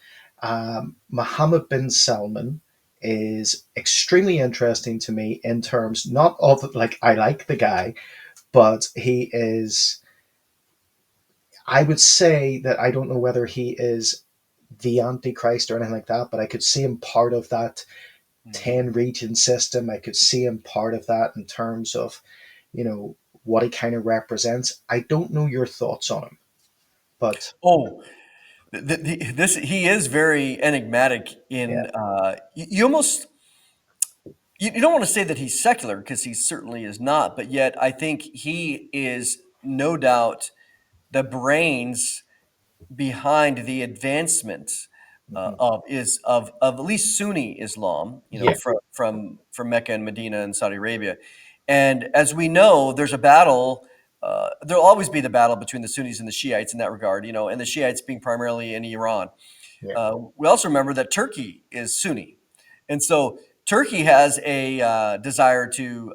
Mohammed bin Salman is extremely interesting to me in terms not of like I like the guy, but he is. I would say that I don't know whether he is the Antichrist or anything like that, but I could see him part of that
Mhm.
10 region system. I could see him part of that in terms of, you know, what he kind of represents. I don't know your thoughts on him, but
Oh, this he is very enigmatic
yeah.
in you almost you don't want to say that he's secular because he certainly is not, but yet I think he is no doubt the brains behind the advancement
Mhm.
of at least Sunni Islam, you know,
Yeah.
from Mecca and Medina and Saudi Arabia. And as we know, there's a battle. There'll always be the battle between the Sunnis and the Shiites in that regard, you know, and the Shiites being primarily in Iran.
Yeah.
We also remember that Turkey is Sunni, and so Turkey has a desire to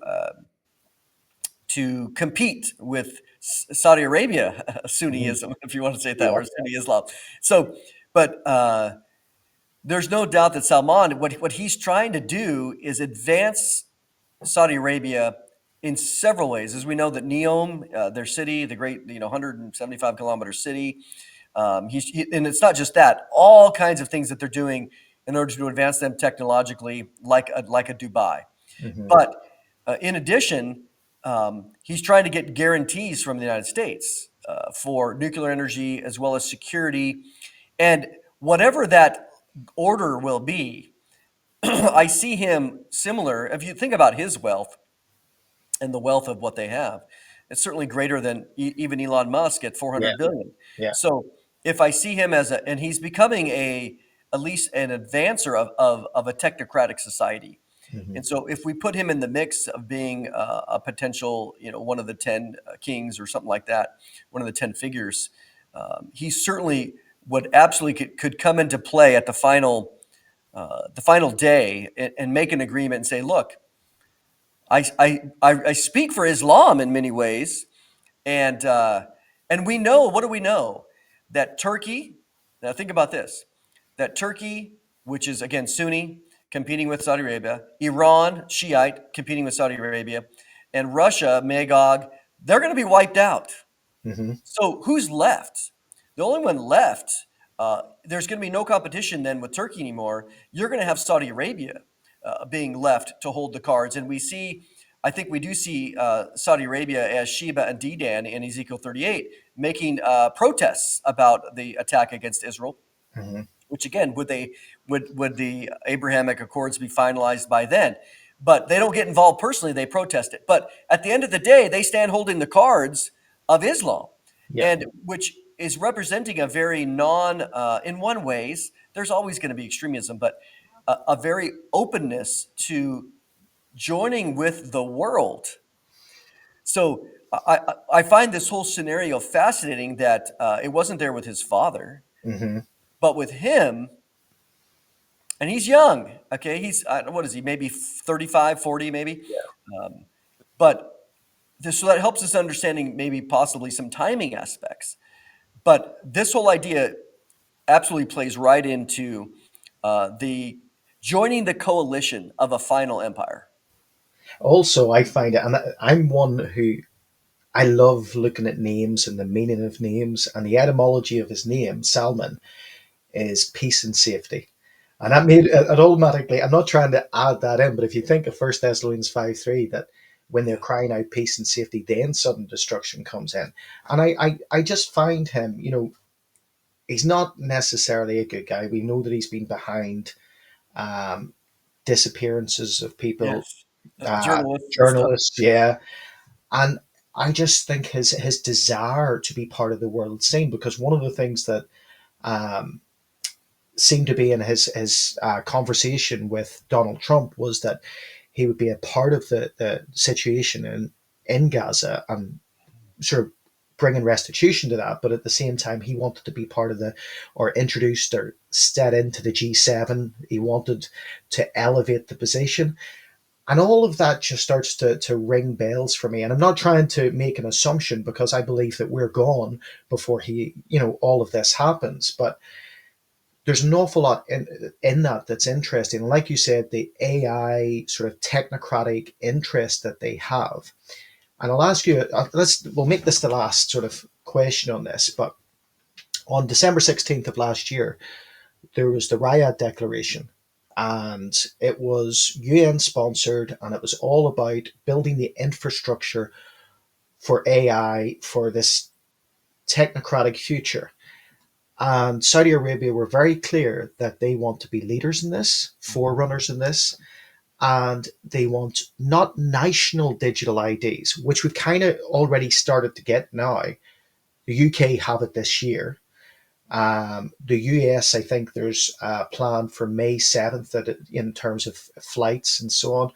compete with Saudi Arabia,
Mhm.
Sunniism, if you want to say it that
Yeah.
way, Sunni Islam. So, but there's no doubt that Salman, what he's trying to do is advance Saudi Arabia in several ways. As we know that Neom, their city, the great, 175-kilometer city, and it's not just that, all kinds of things that they're doing in order to advance them technologically, like a Dubai.
Hmm.
But in addition, he's trying to get guarantees from the United States for nuclear energy as well as security. And whatever that order will be, I see him similar. If you think about his wealth and the wealth of what they have, it's certainly greater than even Elon Musk at
Yeah.
400 billion.
Yeah.
So if I see him as and he's becoming at least an advancer of a technocratic society.
Hmm.
And so, if we put him in the mix of being a potential, one of the 10 kings or something like that, one of the 10 figures, he certainly would absolutely could come into play at the final day and make an agreement and say, look, I speak for Islam in many ways, and we know, what do we know? That Turkey. Now think about this: that Turkey, which is again Sunni, competing with Saudi Arabia, Iran, Shiite, competing with Saudi Arabia, and Russia, Magog, they're going to be wiped out.
Hmm.
So who's left? The only one left. There's going to be no competition then with Turkey anymore. You're going to have Saudi Arabia being left to hold the cards, and we see. I think we do see Saudi Arabia as Sheba and Dedan in Ezekiel 38 making protests about the attack against Israel.
Hmm.
Which again, would the Abrahamic Accords be finalized by then? But they don't get involved personally; they protest it. But at the end of the day, they stand holding the cards of Islam,
Yeah.
and which is representing a very non, in one ways, there's always going to be extremism, but a very openness to joining with the world. So I find this whole scenario fascinating that it wasn't there with his father,
Hmm.
but with him, and he's young. Okay, he's what is he? Maybe 35, 40, maybe. Um, but so that helps us understanding maybe possibly some timing aspects. But this whole idea absolutely plays right into the joining the coalition of a final empire.
Also, I find it, and I'm one who I love looking at names and the meaning of names, and the etymology of his name, Salman, is peace and safety. And that
Mhm.
made it automatically, I'm not trying to add that in, but if you think of 1 Thessalonians 5:3, that when they're
Yeah.
crying out peace and safety, then sudden destruction comes in. And I just find him, he's not necessarily a good guy. We know that he's been behind um, disappearances of people,
Yes. Journalists and stuff.
journalists, yeah. And I just think his desire to be part of the world scene, because one of the things that um, seemed to be in his conversation with Donald Trump was that he would be a part of the situation in Gaza and sort of bringing restitution to that, but at the same time he wanted to be part of the, or introduced or step into the G7. He wanted to elevate the position, and all of that just starts to ring bells for me. And I'm not trying to make an assumption, because I believe that we're gone before all of this happens. But there's an awful lot in that that's interesting. Like you said, the AI sort of technocratic interest that they have. And I'll ask you, we'll make this the last sort of question on this. But on December 16th of last year, there was the Riyadh Declaration, and it was UN sponsored, and it was all about building the infrastructure for AI for this technocratic future. And Saudi Arabia were very clear that they want to be leaders in this, forerunners in this, and they want not national digital IDs, which we've kind of already started to get now. The UK have it this year. The US, I think there's a plan for May 7th that in terms of flights and so on,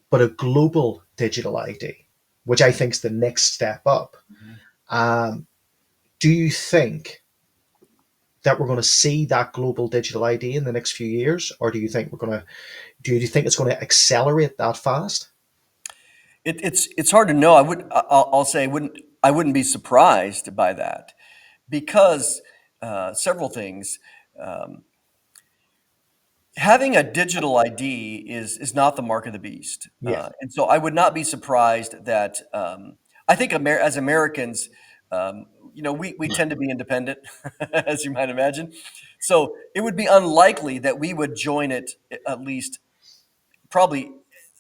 but a global digital ID, which I think is the next step up.
Mhm.
Um, do you think that we're going to see that global digital ID in the next few years, or do you think it's going to accelerate that fast?
It's hard to know. I'll say I wouldn't be surprised by that because several things. Um, Having a digital ID is not the mark of the beast,
Yeah,
and so I would not be surprised that I think as Americans, um, we tend to be independent, as you might imagine. So it would be unlikely that we would join it at least, probably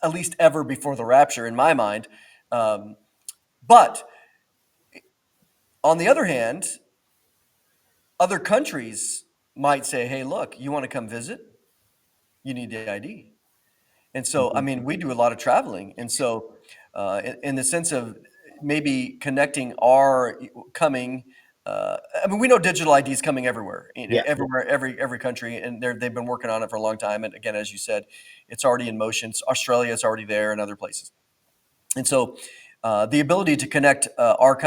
at least ever before the rapture, in my mind. Um, but on the other hand, other countries might say, "Hey, look, you want to come visit? You need the ID." And so, I
hmm,
mean, we do a lot of traveling, and so, in the sense of maybe connecting our coming, I mean, we know digital ID is coming everywhere,
yeah,
everywhere, every country, and they've been working on it for a long time. And again, as you said, it's already in motion. Australia is already there, and other places. And so, the ability to connect our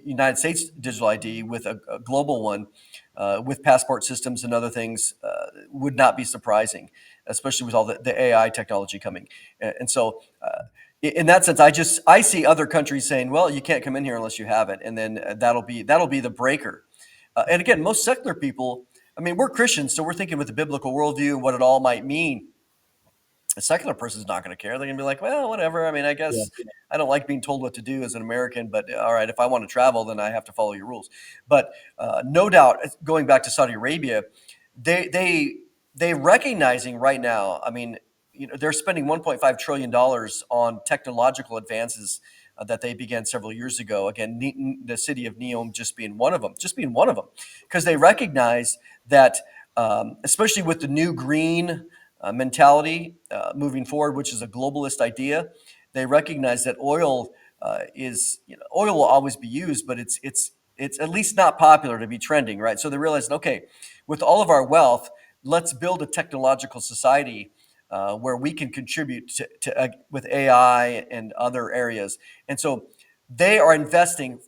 United States digital ID with a global one, with passport systems and other things, would not be surprising, especially with all the AI technology coming. And so, in that sense, I see other countries saying, "Well, you can't come in here unless you have it," and then that'll be the breaker. And again, most secular people, I mean, we're Christians, so we're thinking with the biblical worldview and what it all might mean. A secular person's not going to care. They're going to be like, well, whatever. I mean, I
yeah.
guess I don't like being told what to do as an American, but all right, if I want to travel, then I have to follow your rules. But no doubt, going back to Saudi Arabia, they they they recognizing right now. I mean, they're spending 1.5 trillion dollars on technological advances that they began several years ago. Again, the city of Neom just being one of them, because they recognize that, especially with the new green mentality moving forward, which is a globalist idea. They recognize that oil will always be used, but it's at least not popular to be trending, right? So they realized, okay, with all of our wealth, let's build a technological society where we can contribute with AI and other areas. And so they are investing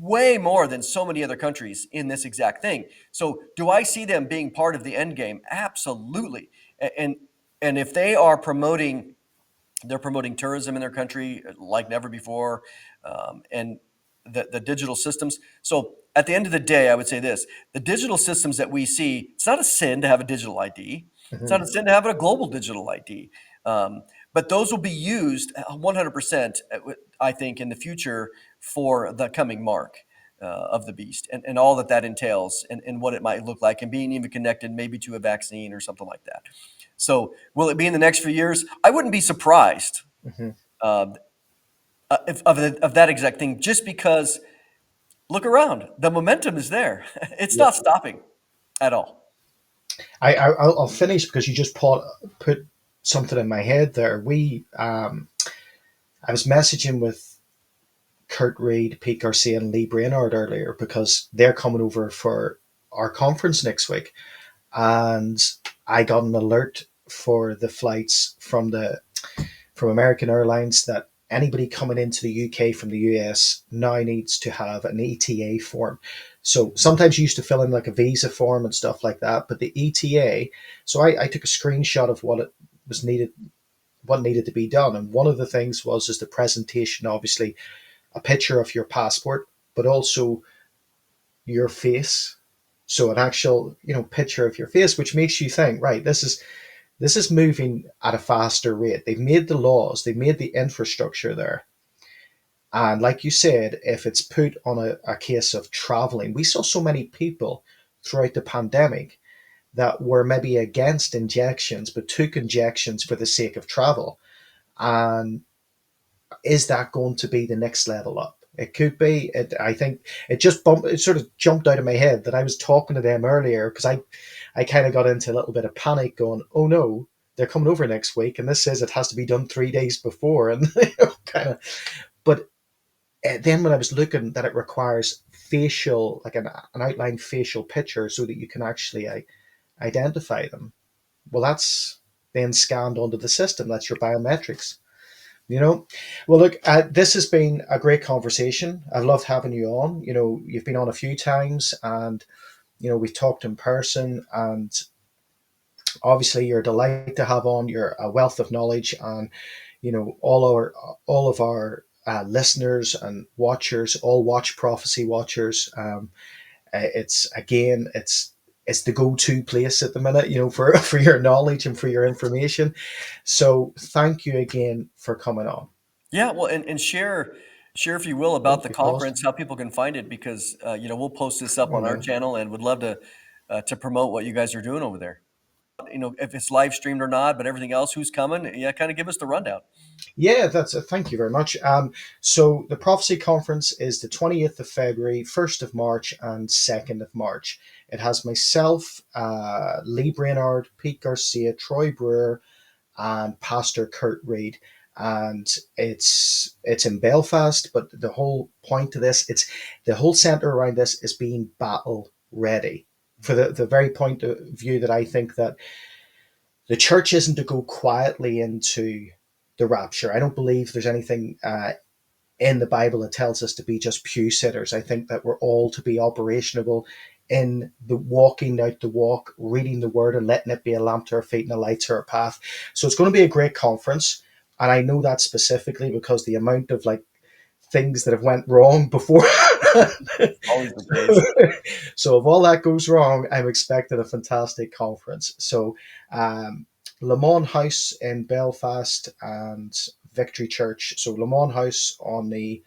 way more than so many other countries in this exact thing. So do I see them being part of the end game? Absolutely. And and if they're promoting tourism in their country like never before, and the digital systems. So at the end of the day, I would say this: the digital systems that we see, it's not a sin to have a digital ID. It's
Hmm.
not a sin to have a global digital ID. But those will be used 100%, I think, in the future for the coming mark of the beast, and all that that entails, and what it might look like, and being even connected maybe to a vaccine or something like that. So, will it be in the next few years? I wouldn't be surprised
Hmm.
uh, of that exact thing, just because look around, the momentum is there. It's
Yeah.
not stopping at all.
I'll finish because you just put something in my head there. I was messaging with Kurt Reid, Pete Garcia, and Lee Brainerd earlier because they're coming over for our conference next week, and I got an alert for the flights from American Airlines that anybody coming into the UK from the US now needs to have an ETA form. So sometimes you used to fill in like a visa form and stuff like that, but the ETA. So I took a screenshot of what it was needed, what needed to be done, and one of the things was is the presentation, obviously a picture of your passport, but also your face. So an actual, picture of your face, which makes you think, right, this is moving at a faster rate. They've made the laws, they've made the infrastructure there. And like you said, if it's put on a case of traveling, we saw so many people throughout the pandemic that were maybe against injections, but took injections for the sake of travel. And is that going to be the next level up? It could be. I think it sort of jumped out of my head that I was talking to them earlier because I kind of got into a little bit of panic going, oh no, they're coming over next week and this says it has to be done 3 days before. And kind of, but then when I was looking that it requires facial, like an outline facial picture so that you can actually identify them. Well, that's then scanned onto the system. That's your biometrics. You know, well, look, this has been a great conversation. I've loved having you on. You've been on a few times, and we've talked in person, and obviously you're a delight to have on. You're a wealth of knowledge, and all of our listeners and watchers all watch Prophecy Watchers. It's again, it's the go-to place at the minute, for for your knowledge and for your information. So thank you again for coming on.
Yeah, well, and share if you will
Oh,
about the
you paused.
conference, how people can find it, because we'll post this up
Oh
on our
no.
channel and would love to promote what you guys are doing over there. If it's live streamed or not, but everything else, who's coming? Yeah, kind of give us the rundown.
Yeah, that's thank you very much. So the Prophecy Conference is the 20th of February, 1st of March, and 2nd of March. It has myself, Lee Brainerd, Pete Garcia, Troy Brewer, and Pastor Kurt Reid. And it's in Belfast, but the whole point to this, it's the whole center around this is being battle ready. For the very point of view that I think that the church isn't to go quietly into the rapture. I don't believe there's anything in the Bible that tells us to be just pew sitters. I think that we're all to be operational in the walking out the walk, reading the word, and letting it be a lamp to our feet and a light to our path. So it's going to be a great conference, and I know that specifically because the amount of like things that have went wrong before.
Always the case.
So if all that goes wrong, I'm expecting a fantastic conference. So Le Mans House in Belfast and Victory Church. So Le Mans House on the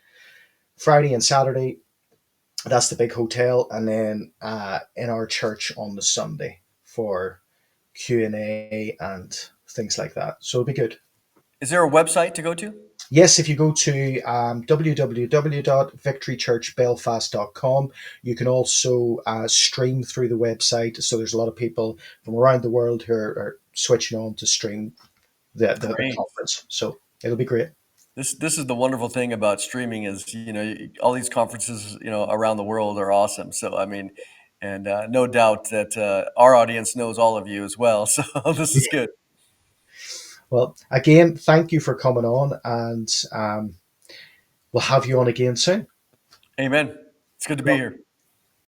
Friday and Saturday. That's the big hotel, and then in our church on the Sunday for Q&A and things like that. So it'll be good.
Is there a website to go to?
Yes, if you go to www.victorychurchbelfast.com, you can also stream through the website. So there's a lot of people from around the world who are switching on to stream the
Great.
conference. So it'll be great.
This is the wonderful thing about streaming is all these conferences around the world are awesome. So I mean, and no doubt that our audience knows all of you as well. So this is good.
Well, again, thank you for coming on, and we'll have you on again soon.
Amen. It's good to be
Well,
here.